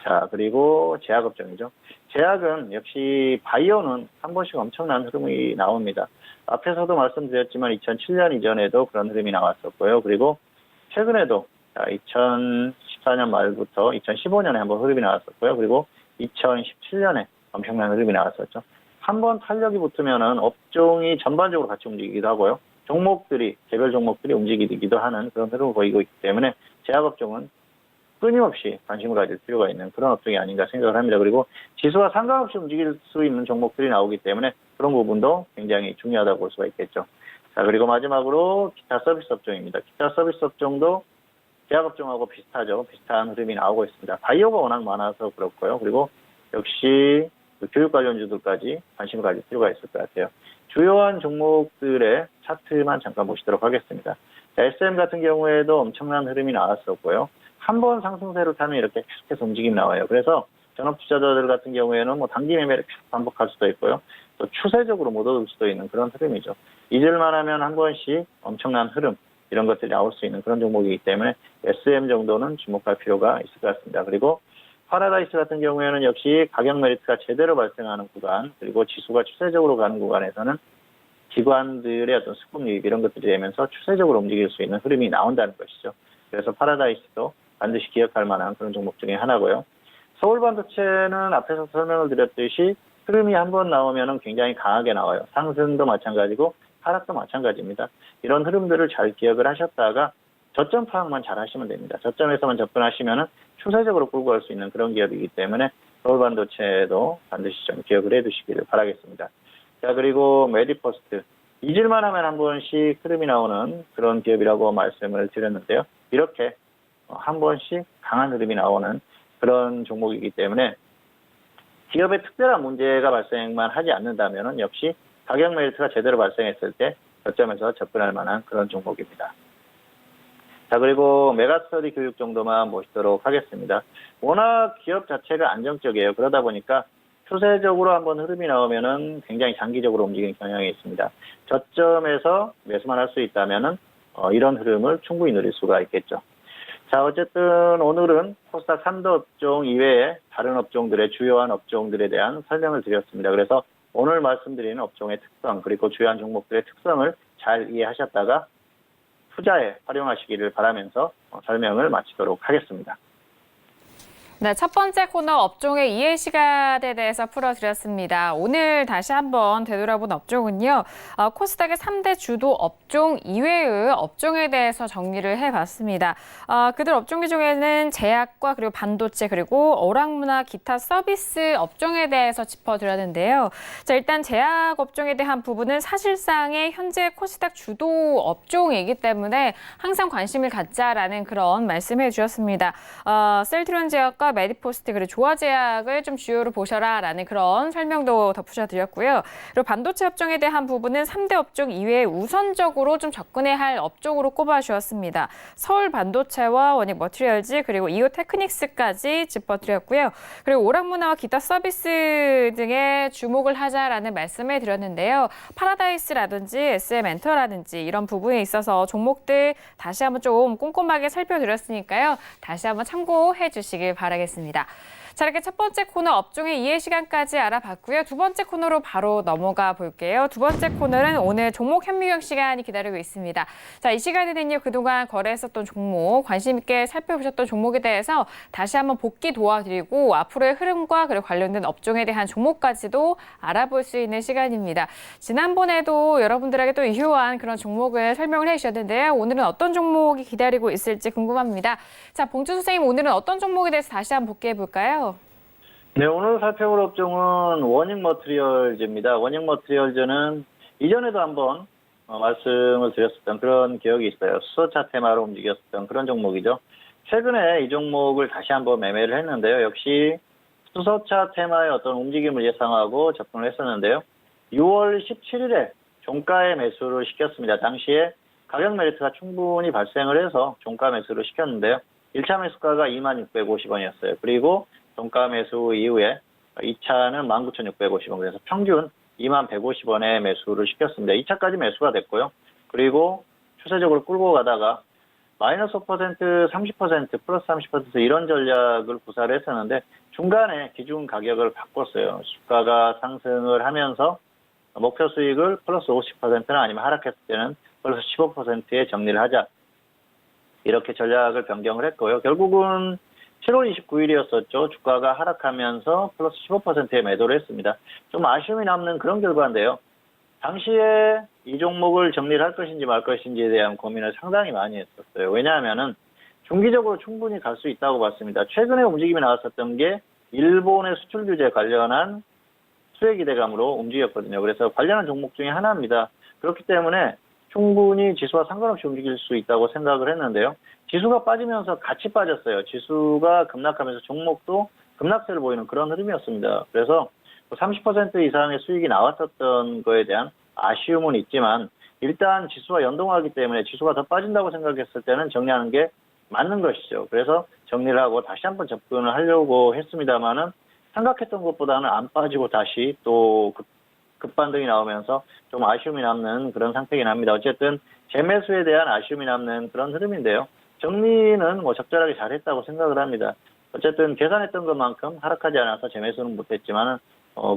C: 자, 그리고 제약업종이죠. 제약은 역시 바이오는 한 번씩 엄청난 흐름이 나옵니다. 앞에서도 말씀드렸지만 2007년 이전에도 그런 흐름이 나왔었고요. 그리고 최근에도 2014년 말부터 2015년에 한번 흐름이 나왔었고요. 그리고 2017년에 엄청난 흐름이 나왔었죠. 한번 탄력이 붙으면은 업종이 전반적으로 같이 움직이기도 하고요. 종목들이, 개별 종목들이 움직이기도 하는 그런 흐름을 보이고 있기 때문에 제약업종은 끊임없이 관심을 가질 필요가 있는 그런 업종이 아닌가 생각을 합니다. 그리고 지수와 상관없이 움직일 수 있는 종목들이 나오기 때문에 그런 부분도 굉장히 중요하다고 볼 수가 있겠죠. 자, 그리고 마지막으로 기타 서비스 업종입니다. 기타 서비스 업종도 제약업종하고 비슷하죠. 비슷한 흐름이 나오고 있습니다. 바이오가 워낙 많아서 그렇고요. 그리고 역시 교육 관련주들까지 관심을 가질 필요가 있을 것 같아요. 주요한 종목들의 차트만 잠깐 보시도록 하겠습니다. 자, SM 같은 경우에도 엄청난 흐름이 나왔었고요. 한번 상승세를 타면 이렇게 계속해서 움직임이 나와요. 그래서 전업투자자들 같은 경우에는 단기 매매를 계속 반복할 수도 있고요. 또 추세적으로 못 얻을 수도 있는 그런 흐름이죠. 잊을만 하면 한 번씩 엄청난 흐름, 이런 것들이 나올 수 있는 그런 종목이기 때문에 SM 정도는 주목할 필요가 있을 것 같습니다. 그리고 파라다이스 같은 경우에는 역시 가격 메리트가 제대로 발생하는 구간, 그리고 지수가 추세적으로 가는 구간에서는 기관들의 어떤 수급 유입 이런 것들이 되면서 추세적으로 움직일 수 있는 흐름이 나온다는 것이죠. 그래서 파라다이스도 반드시 기억할 만한 그런 종목 중에 하나고요. 서울반도체는 앞에서 설명을 드렸듯이 흐름이 한번 나오면 굉장히 강하게 나와요. 상승도 마찬가지고 하락도 마찬가지입니다. 이런 흐름들을 잘 기억을 하셨다가 저점 파악만 잘 하시면 됩니다. 저점에서만 접근하시면 추세적으로 끌고 갈 수 있는 그런 기업이기 때문에 서울반도체도 반드시 좀 기억을 해두시기를 바라겠습니다. 자, 그리고 메디퍼스트. 잊을만 하면 한 번씩 흐름이 나오는 그런 기업이라고 말씀을 드렸는데요. 이렇게 한 번씩 강한 흐름이 나오는 그런 종목이기 때문에 기업에 특별한 문제가 발생만 하지 않는다면 역시 가격 메리트가 제대로 발생했을 때 저점에서 접근할 만한 그런 종목입니다. 자, 그리고 메가스터디 교육 정도만 보시도록 하겠습니다. 워낙 기업 자체가 안정적이에요. 그러다 보니까 추세적으로 한번 흐름이 나오면은 굉장히 장기적으로 움직이는 경향이 있습니다. 저점에서 매수만 할 수 있다면은 이런 흐름을 충분히 누릴 수가 있겠죠. 자, 어쨌든 오늘은 코스닥 3대 업종 이외에 다른 업종들의 주요한 업종들에 대한 설명을 드렸습니다. 그래서 오늘 말씀드리는 업종의 특성, 그리고 주요한 종목들의 특성을 잘 이해하셨다가 투자에 활용하시기를 바라면서 설명을 마치도록 하겠습니다.
B: 네, 첫 번째 코너 업종의 이해 시간에 대해서 풀어드렸습니다. 오늘 다시 한번 되돌아본 업종은요. 코스닥의 3대 주도 업종 이외의 업종에 대해서 정리를 해봤습니다. 그들 업종 중에는 제약과 그리고 반도체 그리고 오락문화 기타 서비스 업종에 대해서 짚어드렸는데요. 자, 일단 제약 업종에 대한 부분은 사실상의 현재 코스닥 주도 업종이기 때문에 항상 관심을 갖자라는 그런 말씀해 주셨습니다. 셀트리온 제약과 메디포스트 그리고 조화제약을 좀 주요로 보셔라라는 그런 설명도 덧붙여 드렸고요. 그리고 반도체 업종에 대한 부분은 3대 업종 이외에 우선적으로 좀 접근해야 할 업종으로 꼽아 주었습니다. 서울 반도체와 원익 머티리얼즈 그리고 이오 테크닉스까지 짚어드렸고요. 그리고 오락문화와 기타 서비스 등에 주목을 하자라는 말씀을 드렸는데요. 파라다이스라든지 SM엔터라든지 이런 부분에 있어서 종목들 다시 한번 좀 꼼꼼하게 살펴드렸으니까요. 다시 한번 참고해 주시길 바라겠습니다. 자, 이렇게 첫 번째 코너 업종의 이해 시간까지 알아봤고요. 두 번째 코너로 바로 넘어가 볼게요. 두 번째 코너는 오늘 종목 현미경 시간이 기다리고 있습니다. 자, 이 시간에는요, 그동안 거래했었던 종목, 관심 있게 살펴보셨던 종목에 대해서 다시 한번 복귀 도와드리고 앞으로의 흐름과 그리고 관련된 업종에 대한 종목까지도 알아볼 수 있는 시간입니다. 지난번에도 여러분들에게 또 유효한 그런 종목을 설명을 해주셨는데요. 오늘은 어떤 종목이 기다리고 있을지 궁금합니다. 자, 봉주 선생님, 오늘은 어떤 종목에 대해서 다시 한번 복귀해 볼까요?
C: 네, 오늘 살펴볼 업종은 원익 머티리얼즈입니다. 원익 머티리얼즈는 이전에도 한번 말씀을 드렸었던 그런 기억이 있어요. 수소차 테마로 움직였었던 그런 종목이죠. 최근에 이 종목을 다시 한번 매매를 했는데요. 역시 수소차 테마의 어떤 움직임을 예상하고 접근을 했었는데요. 6월 17일에 종가에 매수를 시켰습니다. 당시에 가격 메리트가 충분히 발생을 해서 종가 매수를 시켰는데요. 1차 매수가가 2650원이었어요. 그리고 종가 매수 이후에 2차는 19,650원, 그래서 평균 2150원에 매수를 시켰습니다. 2차까지 매수가 됐고요. 그리고 추세적으로 끌고 가다가 마이너스 5%, 30%, 플러스 30% 이런 전략을 구사를 했었는데 중간에 기준 가격을 바꿨어요. 주가가 상승을 하면서 목표 수익을 플러스 50%나 아니면 하락했을 때는 플러스 15%에 정리를 하자. 이렇게 전략을 변경을 했고요. 결국은 7월 29일이었었죠. 주가가 하락하면서 플러스 15%에 매도를 했습니다. 좀 아쉬움이 남는 그런 결과인데요. 당시에 이 종목을 정리를 할 것인지 말 것인지에 대한 고민을 상당히 많이 했었어요. 왜냐하면은 중기적으로 충분히 갈 수 있다고 봤습니다. 최근에 움직임이 나왔었던 게 일본의 수출 규제 관련한 수혜 기대감으로 움직였거든요. 그래서 관련한 종목 중에 하나입니다. 그렇기 때문에 충분히 지수와 상관없이 움직일 수 있다고 생각을 했는데요. 지수가 빠지면서 같이 빠졌어요. 지수가 급락하면서 종목도 급락세를 보이는 그런 흐름이었습니다. 그래서 30% 이상의 수익이 나왔었던 거에 대한 아쉬움은 있지만 일단 지수와 연동하기 때문에 지수가 더 빠진다고 생각했을 때는 정리하는 게 맞는 것이죠. 그래서 정리를 하고 다시 한번 접근을 하려고 했습니다만은 생각했던 것보다는 안 빠지고 다시 또 급반등이 나오면서 좀 아쉬움이 남는 그런 상태이긴 합니다. 어쨌든 재매수에 대한 아쉬움이 남는 그런 흐름인데요. 정리는 적절하게 잘했다고 생각을 합니다. 어쨌든 계산했던 것만큼 하락하지 않아서 재매수는 못했지만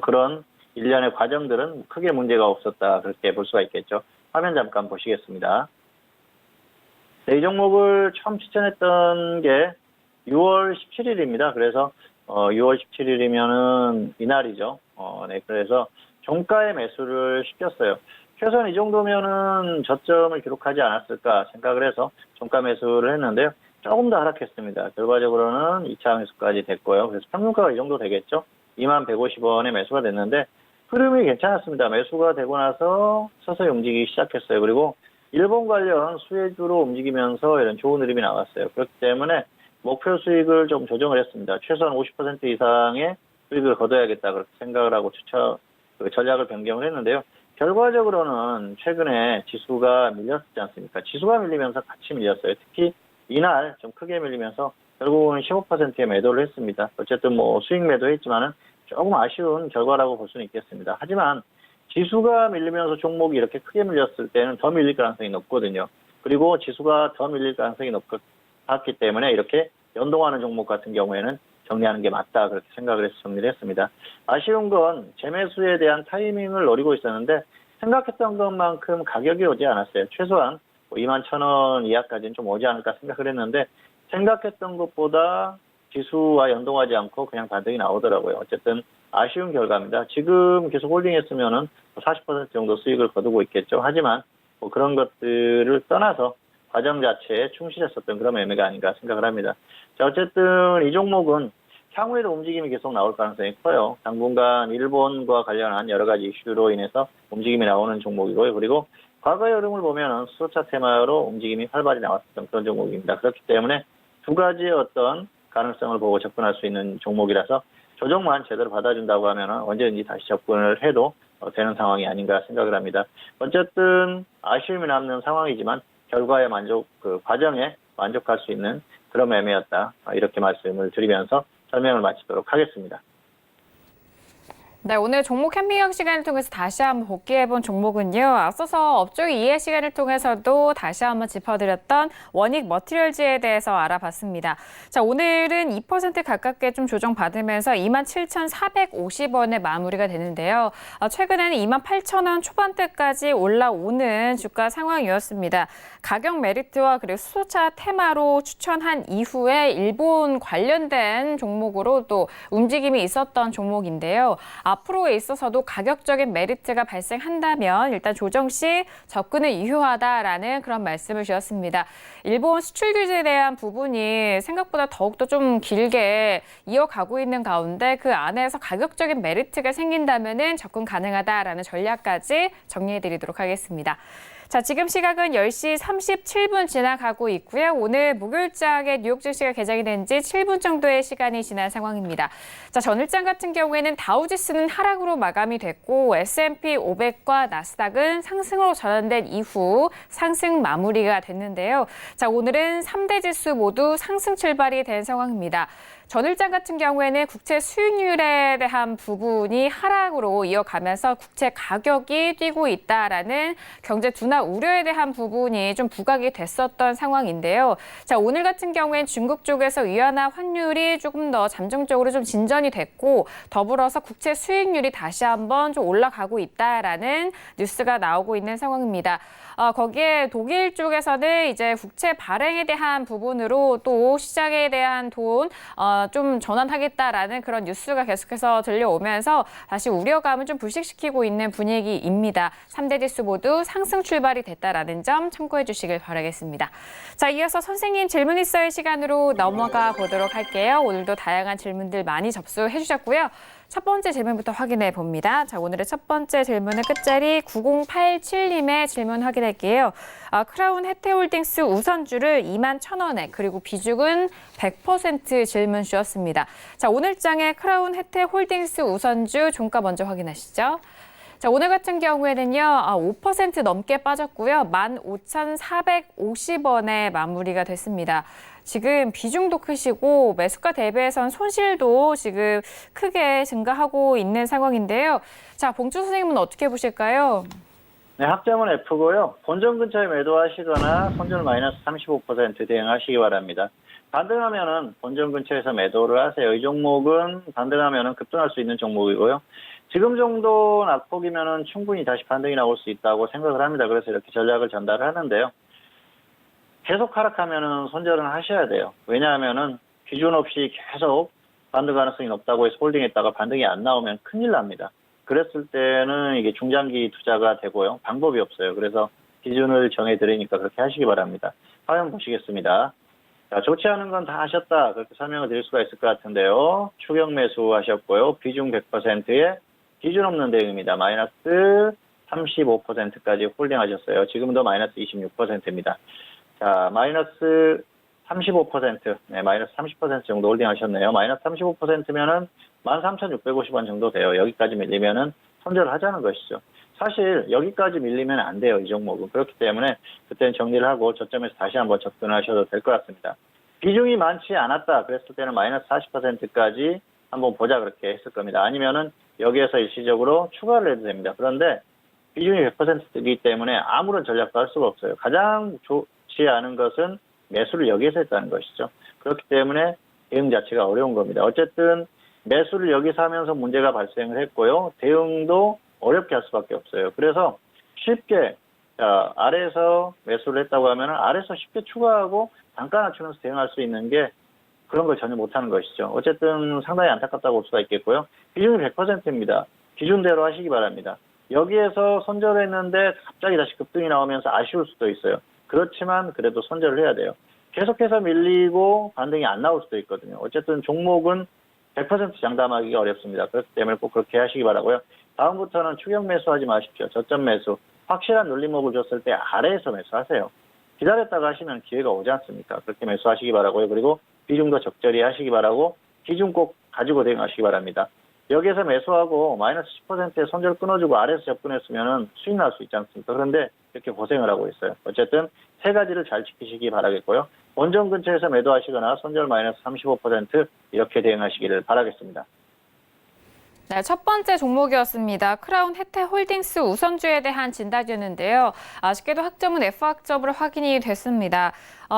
C: 그런 일련의 과정들은 크게 문제가 없었다 그렇게 볼 수가 있겠죠. 화면 잠깐 보시겠습니다. 네, 이 종목을 처음 추천했던 게 6월 17일입니다. 그래서 6월 17일이면은 이날이죠. 네, 그래서 종가에 매수를 시켰어요. 최소한 이 정도면은 저점을 기록하지 않았을까 생각을 해서 종가 매수를 했는데요. 조금 더 하락했습니다. 결과적으로는 2차 매수까지 됐고요. 그래서 평균가가 이 정도 되겠죠. 2150원에 매수가 됐는데 흐름이 괜찮았습니다. 매수가 되고 나서 서서히 움직이기 시작했어요. 그리고 일본 관련 수혜주로 움직이면서 이런 좋은 흐름이 나왔어요. 그렇기 때문에 목표 수익을 좀 조정을 했습니다. 최소한 50% 이상의 수익을 거둬야겠다 그렇게 생각을 하고 전략을 변경을 했는데요. 결과적으로는 최근에 지수가 밀렸지 않습니까? 지수가 밀리면서 같이 밀렸어요. 특히 이날 좀 크게 밀리면서 결국은 15%의 매도를 했습니다. 어쨌든 수익 매도했지만은 조금 아쉬운 결과라고 볼 수는 있겠습니다. 하지만 지수가 밀리면서 종목이 이렇게 크게 밀렸을 때는 더 밀릴 가능성이 높거든요. 그리고 지수가 더 밀릴 가능성이 높기 때문에 이렇게 연동하는 종목 같은 경우에는 정리하는 게 맞다 그렇게 생각을 해서 정리를 했습니다. 아쉬운 건 재매수에 대한 타이밍을 노리고 있었는데 생각했던 것만큼 가격이 오지 않았어요. 최소한 21,000원 이하까지는 좀 오지 않을까 생각을 했는데 생각했던 것보다 지수와 연동하지 않고 그냥 반등이 나오더라고요. 어쨌든 아쉬운 결과입니다. 지금 계속 홀딩했으면은 40% 정도 수익을 거두고 있겠죠. 하지만 뭐 그런 것들을 떠나서 과정 자체에 충실했었던 그런 매매가 아닌가 생각을 합니다. 자, 어쨌든 이 종목은 향후에도 움직임이 계속 나올 가능성이 커요. 당분간 일본과 관련한 여러 가지 이슈로 인해서 움직임이 나오는 종목이고요. 그리고 과거의 흐름을 보면은 수소차 테마로 움직임이 활발히 나왔던 그런 종목입니다. 그렇기 때문에 두 가지의 어떤 가능성을 보고 접근할 수 있는 종목이라서 조정만 제대로 받아준다고 하면 언제든지 다시 접근을 해도 되는 상황이 아닌가 생각을 합니다. 어쨌든 아쉬움이 남는 상황이지만 결과에 그 과정에 만족할 수 있는 그런 매매였다. 이렇게 말씀을 드리면서 설명을 마치도록 하겠습니다.
B: 네, 오늘 종목 현미경 시간을 통해서 다시 한번 복귀해본 종목은요. 앞서서 업종 이해 시간을 통해서도 다시 한번 짚어드렸던 원익 머티리얼즈에 대해서 알아봤습니다. 자, 오늘은 2% 가깝게 좀 조정받으면서 27,450원에 마무리가 되는데요. 최근에는 28,000원 초반대까지 올라오는 주가 상황이었습니다. 가격 메리트와 그리고 수소차 테마로 추천한 이후에 일본 관련된 종목으로 또 움직임이 있었던 종목인데요. 앞으로에 있어서도 가격적인 메리트가 발생한다면 일단 조정 시 접근은 유효하다라는 그런 말씀을 주셨습니다. 일본 수출 규제에 대한 부분이 생각보다 더욱더 좀 길게 이어가고 있는 가운데 그 안에서 가격적인 메리트가 생긴다면은 접근 가능하다라는 전략까지 정리해드리도록 하겠습니다. 자, 지금 시각은 10시 37분 지나가고 있고요. 오늘 목요일장에 뉴욕 증시가 개장이 된 지 7분 정도의 시간이 지난 상황입니다. 자, 전일장 같은 경우에는 다우지수는 하락으로 마감이 됐고 S&P 500과 나스닥은 상승으로 전환된 이후 상승 마무리가 됐는데요. 자, 오늘은 3대 지수 모두 상승 출발이 된 상황입니다. 전일장 같은 경우에는 국채 수익률에 대한 부분이 하락으로 이어가면서 국채 가격이 뛰고 있다라는 경제 둔화 우려에 대한 부분이 좀 부각이 됐었던 상황인데요. 자, 오늘 같은 경우엔 중국 쪽에서 위안화 환율이 조금 더 잠정적으로 좀 진전이 됐고 더불어서 국채 수익률이 다시 한번 좀 올라가고 있다라는 뉴스가 나오고 있는 상황입니다. 거기에 독일 쪽에서는 이제 국채 발행에 대한 부분으로 또 시장에 대한 돈 좀 전환하겠다라는 그런 뉴스가 계속해서 들려오면서 다시 우려감을 좀 불식시키고 있는 분위기입니다. 3대 지수 모두 상승 출발이 됐다라는 점 참고해 주시길 바라겠습니다. 자, 이어서 선생님 질문 있어요 시간으로 넘어가 보도록 할게요. 오늘도 다양한 질문들 많이 접수해 주셨고요. 첫 번째 질문부터 확인해 봅니다. 자, 오늘의 첫 번째 질문은 끝자리 9087님의 질문 확인할게요. 크라운 혜태홀딩스 우선주를 21,000원에 그리고 비중은 100% 질문 주셨습니다. 자, 오늘장의 크라운 혜태홀딩스 우선주 종가 먼저 확인하시죠. 자, 오늘 같은 경우에는요, 5% 넘게 빠졌고요. 15,450원에 마무리가 됐습니다. 지금 비중도 크시고 매수가 대비해선 손실도 지금 크게 증가하고 있는 상황인데요. 자, 봉주 선생님은 어떻게 보실까요?
C: 네, 합점은 F고요. 본전 근처에 매도하시거나 손절 마이너스 35% 대응하시기 바랍니다. 반등하면은 본전 근처에서 매도를 하세요. 이 종목은 반등하면은 급등할 수 있는 종목이고요. 지금 정도 낙폭이면은 충분히 다시 반등이 나올 수 있다고 생각을 합니다. 그래서 이렇게 전략을 전달을 하는데요. 계속 하락하면은 손절은 하셔야 돼요. 왜냐하면은 기준 없이 계속 반등 가능성이 높다고 해서 홀딩했다가 반등이 안 나오면 큰일 납니다. 그랬을 때는 이게 중장기 투자가 되고요. 방법이 없어요. 그래서 기준을 정해드리니까 그렇게 하시기 바랍니다. 화면 보시겠습니다. 자, 좋지 않은 건 다 하셨다. 그렇게 설명을 드릴 수가 있을 것 같은데요. 추격 매수 하셨고요. 비중 100%에 기준 없는 대응입니다. 마이너스 35%까지 홀딩 하셨어요. 지금도 마이너스 26%입니다. 자, 마이너스 35%, 네, 마이너스 30% 정도 홀딩 하셨네요. 마이너스 35%면은 13,650원 정도 돼요. 여기까지 밀리면은 손절을 하자는 것이죠. 사실 여기까지 밀리면 안 돼요. 이 종목은. 그렇기 때문에 그때는 정리를 하고 저점에서 다시 한번 접근하셔도 될 것 같습니다. 비중이 많지 않았다. 그랬을 때는 마이너스 40%까지 한번 보자 그렇게 했을 겁니다. 아니면은 여기에서 일시적으로 추가를 해도 됩니다. 그런데 비중이 100%이기 때문에 아무런 전략도 할 수가 없어요. 가장 좋지 않은 것은 매수를 여기에서 했다는 것이죠. 그렇기 때문에 대응 자체가 어려운 겁니다. 어쨌든 매수를 여기서 하면서 문제가 발생을 했고요. 대응도 어렵게 할 수밖에 없어요. 그래서 쉽게 아래에서 매수를 했다고 하면 아래에서 쉽게 추가하고 단가 낮추면서 대응할 수 있는 게 그런 걸 전혀 못하는 것이죠. 어쨌든 상당히 안타깝다고 볼 수가 있겠고요. 비중이 100%입니다. 기준대로 하시기 바랍니다. 여기에서 손절을 했는데 갑자기 다시 급등이 나오면서 아쉬울 수도 있어요. 그렇지만 그래도 손절을 해야 돼요. 계속해서 밀리고 반등이 안 나올 수도 있거든요. 어쨌든 종목은 100% 장담하기가 어렵습니다. 그렇기 때문에 꼭 그렇게 하시기 바라고요. 다음부터는 추격 매수하지 마십시오. 저점 매수. 확실한 눌림목을 줬을 때 아래에서 매수하세요. 기다렸다가 하시면 기회가 오지 않습니까? 그렇게 매수하시기 바라고요. 그리고 비중도 적절히 하시기 바라고 기준 꼭 가지고 대응하시기 바랍니다. 여기에서 매수하고 마이너스 10%의 손절 끊어주고 아래에서 접근했으면 수익 날 수 있지 않습니까? 그런데 이렇게 고생을 하고 있어요. 어쨌든 세 가지를 잘 지키시기 바라겠고요. 원전 근처에서 매도하시거나 손절 마이너스 35% 이렇게 대응하시기를 바라겠습니다.
B: 네, 첫 번째 종목이었습니다. 크라운 혜태홀딩스 우선주에 대한 진단이었는데요. 아쉽게도 학점은 F학점으로 확인이 됐습니다.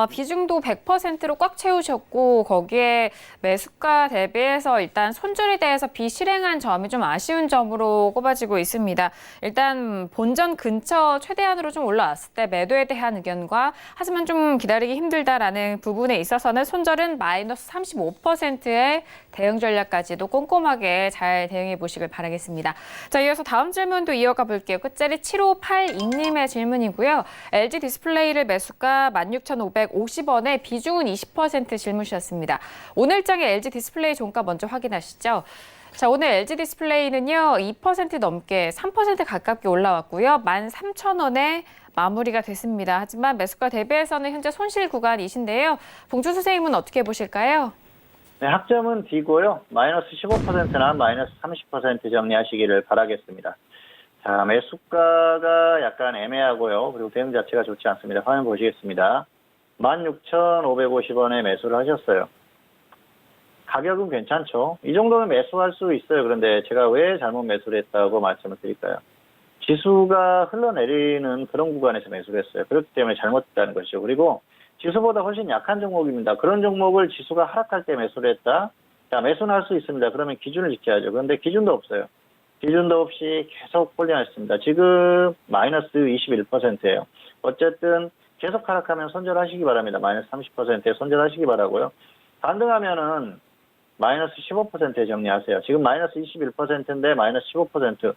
B: 비중도 100%로 꽉 채우셨고 거기에 매수가 대비해서 일단 손절에 대해서 비실행한 점이 좀 아쉬운 점으로 꼽아지고 있습니다. 일단 본전 근처 최대한으로 좀 올라왔을 때 매도에 대한 의견과 하지만 좀 기다리기 힘들다라는 부분에 있어서는 손절은 마이너스 35%의 대응 전략까지도 꼼꼼하게 잘 대응해 보시길 바라겠습니다. 자, 이어서 다음 질문도 이어가 볼게요. 끝자리 7582님의 질문이고요. LG 디스플레이를 매수가 16,550원에 비중은 20% 질문 주셨습니다. 오늘장의 LG 디스플레이 종가 먼저 확인하시죠. 자, 오늘 LG 디스플레이는요, 2% 넘게 3% 가깝게 올라왔고요. 13,000원에 마무리가 됐습니다. 하지만 매수가 대비해서는 현재 손실 구간이신데요. 봉주 선생님은 어떻게 보실까요?
C: 네, 학점은 D고요. 마이너스 15%나 마이너스 30% 정리하시기를 바라겠습니다. 자, 매수가가 약간 애매하고요. 그리고 대응 자체가 좋지 않습니다. 화면 보시겠습니다. 16,550원에 매수를 하셨어요. 가격은 괜찮죠. 이 정도면 매수할 수 있어요. 그런데 제가 왜 잘못 매수를 했다고 말씀을 드릴까요? 지수가 흘러내리는 그런 구간에서 매수를 했어요. 그렇기 때문에 잘못했다는 것이죠. 그리고 지수보다 훨씬 약한 종목입니다. 그런 종목을 지수가 하락할 때 매수를 했다. 자, 매수는 할 수 있습니다. 그러면 기준을 지켜야죠. 그런데 기준도 없어요. 기준도 없이 계속 홀딩하셨습니다. 지금 마이너스 21%예요. 어쨌든 계속 하락하면 손절하시기 바랍니다. 마이너스 30%에 손절하시기 바라고요. 반등하면은 마이너스 15%에 정리하세요. 지금 마이너스 21%인데 마이너스 15%.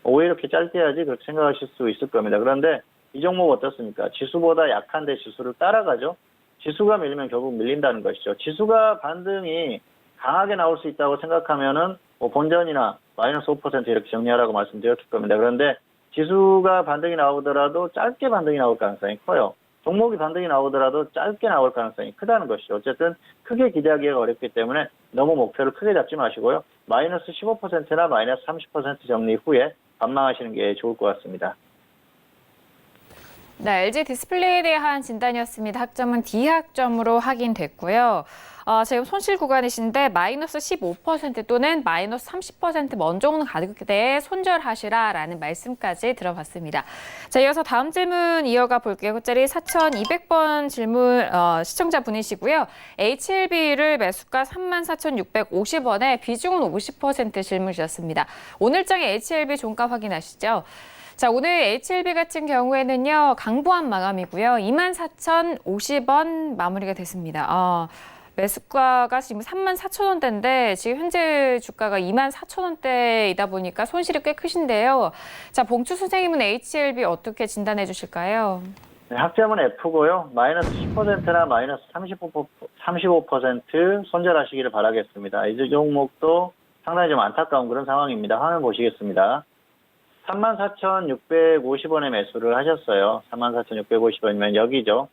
C: 왜 이렇게 짧게 해야지? 그렇게 생각하실 수 있을 겁니다. 그런데 이 종목 어떻습니까? 지수보다 약한데 지수를 따라가죠. 지수가 밀리면 결국 밀린다는 것이죠. 지수가 반등이 강하게 나올 수 있다고 생각하면은 본전이나 마이너스 5% 이렇게 정리하라고 말씀드렸을 겁니다. 그런데 지수가 반등이 나오더라도 짧게 반등이 나올 가능성이 커요. 종목이 반등이 나오더라도 짧게 나올 가능성이 크다는 것이죠. 어쨌든 크게 기대하기가 어렵기 때문에 너무 목표를 크게 잡지 마시고요. 마이너스 15%나 마이너스 30% 정리 후에 관망하시는 게 좋을 것 같습니다.
B: 네, LG 디스플레이에 대한 진단이었습니다. 학점은 D학점으로 확인됐고요. 지금 손실 구간이신데 마이너스 15% 또는 마이너스 30% 먼저 오는 가격대에 손절하시라라는 말씀까지 들어봤습니다. 자, 이어서 다음 질문 이어가 볼게요. 끝자리 4,200번 질문 시청자분이시고요. HLB를 매수가 34,650원에 비중은 50% 질문 주셨습니다. 오늘장의 HLB 종가 확인하시죠. 자, 오늘 HLB 같은 경우에는요, 강보합 마감이고요. 24,050원 마무리가 됐습니다. 매수가가 지금 34,000원대인데 지금 현재 주가가 24,000원대이다 보니까 손실이 꽤 크신데요. 자, 봉추 선생님은 HLB 어떻게 진단해 주실까요?
C: 네, 학점은 F고요. 마이너스 10%나 마이너스 35% 손절하시기를 바라겠습니다. 이 종목도 상당히 좀 안타까운 그런 상황입니다. 화면 보시겠습니다. 34,650원에 매수를 하셨어요. 34,650원이면 여기죠.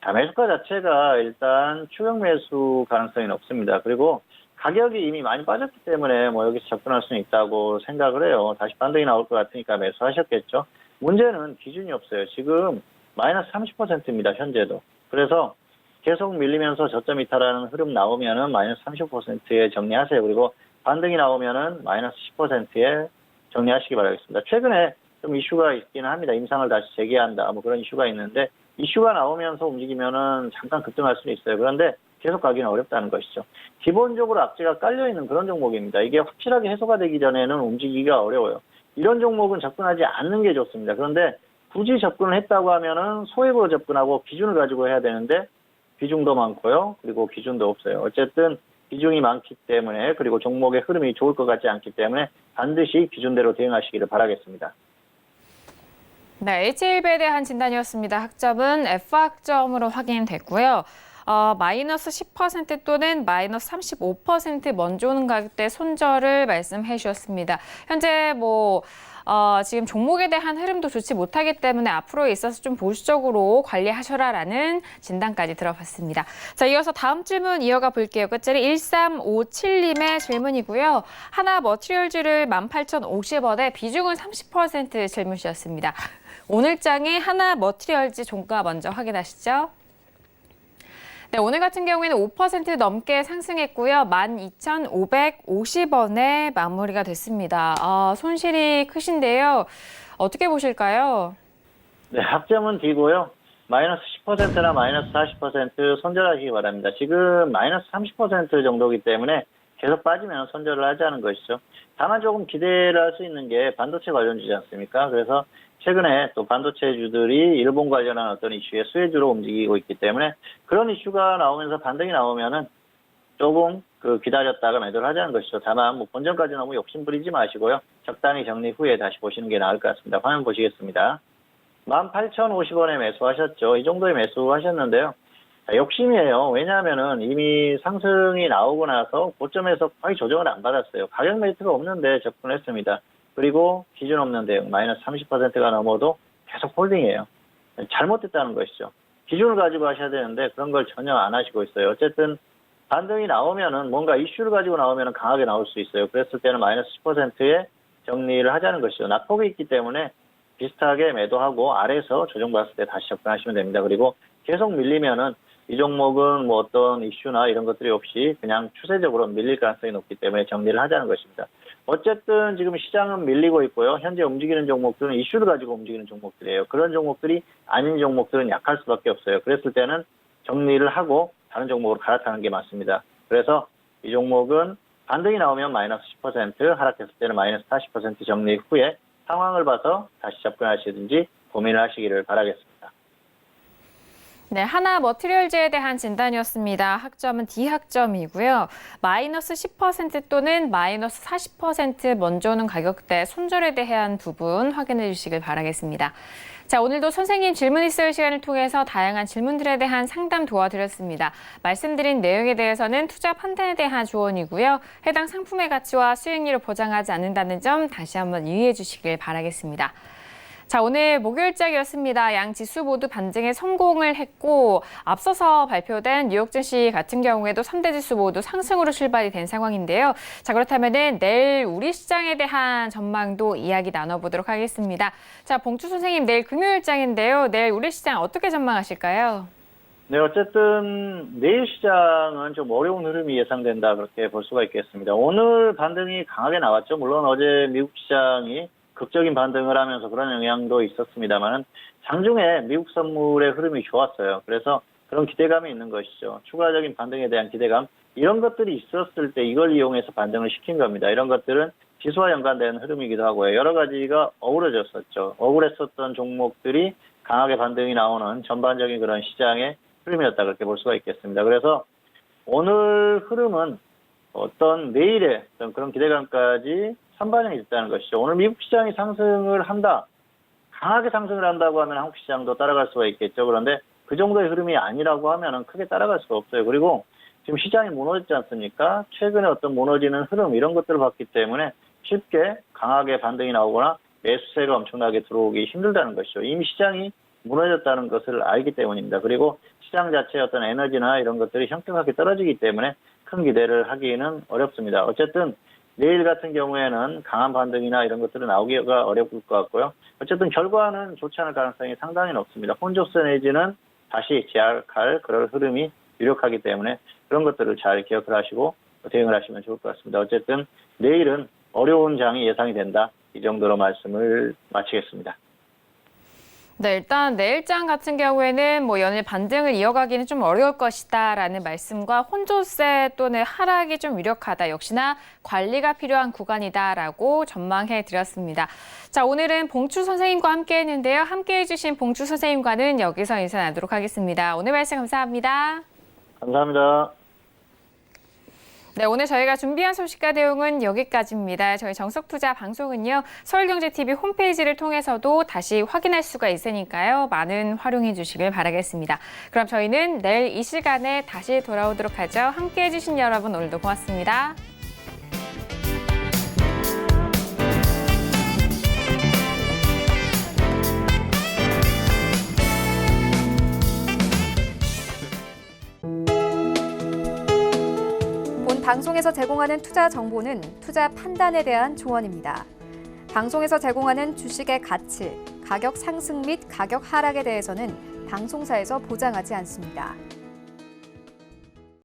C: 자, 매수가 자체가 일단 추격 매수 가능성이 높습니다. 그리고 가격이 이미 많이 빠졌기 때문에 여기서 접근할 수는 있다고 생각을 해요. 다시 반등이 나올 것 같으니까 매수하셨겠죠. 문제는 기준이 없어요. 지금 마이너스 30%입니다. 현재도. 그래서 계속 밀리면서 저점 이탈하는 흐름 나오면은 마이너스 30%에 정리하세요. 그리고 반등이 나오면은 마이너스 10%에 정리하시기 바라겠습니다. 최근에 좀 이슈가 있기는 합니다. 임상을 다시 재개한다. 그런 이슈가 있는데 이슈가 나오면서 움직이면은 잠깐 급등할 수는 있어요. 그런데 계속 가기는 어렵다는 것이죠. 기본적으로 악재가 깔려있는 그런 종목입니다. 이게 확실하게 해소가 되기 전에는 움직이기가 어려워요. 이런 종목은 접근하지 않는 게 좋습니다. 그런데 굳이 접근을 했다고 하면은 소액으로 접근하고 기준을 가지고 해야 되는데 비중도 많고요. 그리고 기준도 없어요. 어쨌든 비중이 많기 때문에 그리고 종목의 흐름이 좋을 것 같지 않기 때문에 반드시 기준대로 대응하시기를 바라겠습니다.
B: 네, H1B에 대한 진단이었습니다. 학점은 F학점으로 확인됐고요. 마이너스 10% 또는 마이너스 35% 먼저 오는 가격대 손절을 말씀해 주셨습니다. 현재 지금 종목에 대한 흐름도 좋지 못하기 때문에 앞으로에 있어서 좀 보수적으로 관리하셔라라는 진단까지 들어봤습니다. 자, 이어서 다음 질문 이어가 볼게요. 끝자리 1357님의 질문이고요. 하나 머티리얼즈를 18,050원에 비중은 30% 질문 주셨습니다. 오늘장의 하나 머티리얼즈 종가 먼저 확인하시죠. 네, 오늘 같은 경우에는 5% 넘게 상승했고요. 12,550원에 마무리가 됐습니다. 손실이 크신데요. 어떻게 보실까요?
C: 네, 학점은 D고요. 마이너스 10%나 마이너스 40% 손절하시기 바랍니다. 지금 마이너스 30% 정도이기 때문에 계속 빠지면 손절을 하자는 것이죠. 다만 조금 기대를 할 수 있는 게 반도체 관련주지 않습니까? 그래서 최근에 또 반도체주들이 일본 관련한 어떤 이슈의 수혜주로 움직이고 있기 때문에 그런 이슈가 나오면서 반등이 나오면은 조금 기다렸다가 매도를 하자는 것이죠. 다만 본전까지 너무 욕심 부리지 마시고요. 적당히 정리 후에 다시 보시는 게 나을 것 같습니다. 화면 보시겠습니다. 18,050원에 매수하셨죠. 이 정도에 매수하셨는데요. 자, 욕심이에요. 왜냐하면은 이미 상승이 나오고 나서 고점에서 거의 조정을 안 받았어요. 가격 메리트가 없는데 접근했습니다. 그리고 기준 없는 대응 마이너스 30%가 넘어도 계속 홀딩이에요. 잘못됐다는 것이죠. 기준을 가지고 하셔야 되는데 그런 걸 전혀 안 하시고 있어요. 어쨌든 반등이 나오면은 뭔가 이슈를 가지고 나오면은 강하게 나올 수 있어요. 그랬을 때는 마이너스 10%의 정리를 하자는 것이죠. 낙폭이 있기 때문에 비슷하게 매도하고 아래에서 조정받았을 때 다시 접근하시면 됩니다. 그리고 계속 밀리면은 이 종목은 어떤 이슈나 이런 것들이 없이 그냥 추세적으로 밀릴 가능성이 높기 때문에 정리를 하자는 것입니다. 어쨌든 지금 시장은 밀리고 있고요. 현재 움직이는 종목들은 이슈를 가지고 움직이는 종목들이에요. 그런 종목들이 아닌 종목들은 약할 수밖에 없어요. 그랬을 때는 정리를 하고 다른 종목으로 갈아타는 게 맞습니다. 그래서 이 종목은 반등이 나오면 마이너스 10%, 하락했을 때는 마이너스 40% 정리 후에 상황을 봐서 다시 접근하시든지 고민을 하시기를 바라겠습니다.
B: 네, 하나 머티리얼즈에 대한 진단이었습니다. 학점은 D학점이고요. 마이너스 10% 또는 마이너스 40% 먼저 오는 가격대 손절에 대한 부분 확인해 주시길 바라겠습니다. 자, 오늘도 선생님 질문 있을 시간을 통해서 다양한 질문들에 대한 상담 도와드렸습니다. 말씀드린 내용에 대해서는 투자 판단에 대한 조언이고요. 해당 상품의 가치와 수익률을 보장하지 않는다는 점 다시 한번 유의해 주시길 바라겠습니다. 자, 오늘 목요일장이었습니다. 양 지수 모두 반등에 성공을 했고 앞서서 발표된 뉴욕 증시 같은 경우에도 3대 지수 모두 상승으로 출발이 된 상황인데요. 자, 그렇다면은 내일 우리 시장에 대한 전망도 이야기 나눠보도록 하겠습니다. 자, 봉주 선생님, 내일 금요일장인데요. 내일 우리 시장 어떻게 전망하실까요?
C: 네, 어쨌든 내일 시장은 좀 어려운 흐름이 예상된다 그렇게 볼 수가 있겠습니다. 오늘 반등이 강하게 나왔죠. 물론 어제 미국 시장이 극적인 반등을 하면서 그런 영향도 있었습니다만 장중에 미국 선물의 흐름이 좋았어요. 그래서 그런 기대감이 있는 것이죠. 추가적인 반등에 대한 기대감. 이런 것들이 있었을 때 이걸 이용해서 반등을 시킨 겁니다. 이런 것들은 지수와 연관된 흐름이기도 하고요. 여러 가지가 어우러졌었죠. 억울했었던 종목들이 강하게 반등이 나오는 전반적인 그런 시장의 흐름이었다 그렇게 볼 수가 있겠습니다. 그래서 오늘 흐름은 어떤 내일의 어떤 그런 기대감까지 선반영이 됐다는 것이죠. 오늘 미국 시장이 상승을 한다. 강하게 상승을 한다고 하면 한국 시장도 따라갈 수가 있겠죠. 그런데 그 정도의 흐름이 아니라고 하면 크게 따라갈 수가 없어요. 그리고 지금 시장이 무너졌지 않습니까? 최근에 어떤 무너지는 흐름 이런 것들을 봤기 때문에 쉽게 강하게 반등이 나오거나 매수세가 엄청나게 들어오기 힘들다는 것이죠. 이미 시장이 무너졌다는 것을 알기 때문입니다. 그리고 시장 자체의 어떤 에너지나 이런 것들이 현격하게 떨어지기 때문에 큰 기대를 하기는 어렵습니다. 어쨌든 내일 같은 경우에는 강한 반등이나 이런 것들은 나오기가 어려울 것 같고요. 어쨌든 결과는 좋지 않을 가능성이 상당히 높습니다. 혼조세 내지는 다시 제약할 그런 흐름이 유력하기 때문에 그런 것들을 잘 기억을 하시고 대응을 하시면 좋을 것 같습니다. 어쨌든 내일은 어려운 장이 예상이 된다. 이 정도로 말씀을 마치겠습니다.
B: 네, 일단 내일장 같은 경우에는 연일 반등을 이어가기는 좀 어려울 것이다라는 말씀과 혼조세 또는 하락이 좀 유력하다. 역시나 관리가 필요한 구간이다라고 전망해 드렸습니다. 자, 오늘은 봉추 선생님과 함께 했는데요. 함께 해주신 봉추 선생님과는 여기서 인사 나누도록 하겠습니다. 오늘 말씀 감사합니다.
C: 감사합니다.
B: 네, 오늘 저희가 준비한 소식과 내용은 여기까지입니다. 저희 정석투자 방송은요, 서울경제TV 홈페이지를 통해서도 다시 확인할 수가 있으니까요. 많은 활용해 주시길 바라겠습니다. 그럼 저희는 내일 이 시간에 다시 돌아오도록 하죠. 함께해 주신 여러분 오늘도 고맙습니다.
A: 본 방송에서 제공하는 투자 정보는 투자 판단에 대한 조언입니다. 방송에서 제공하는 주식의 가치, 가격 상승 및 가격 하락에 대해서는 방송사에서 보장하지 않습니다.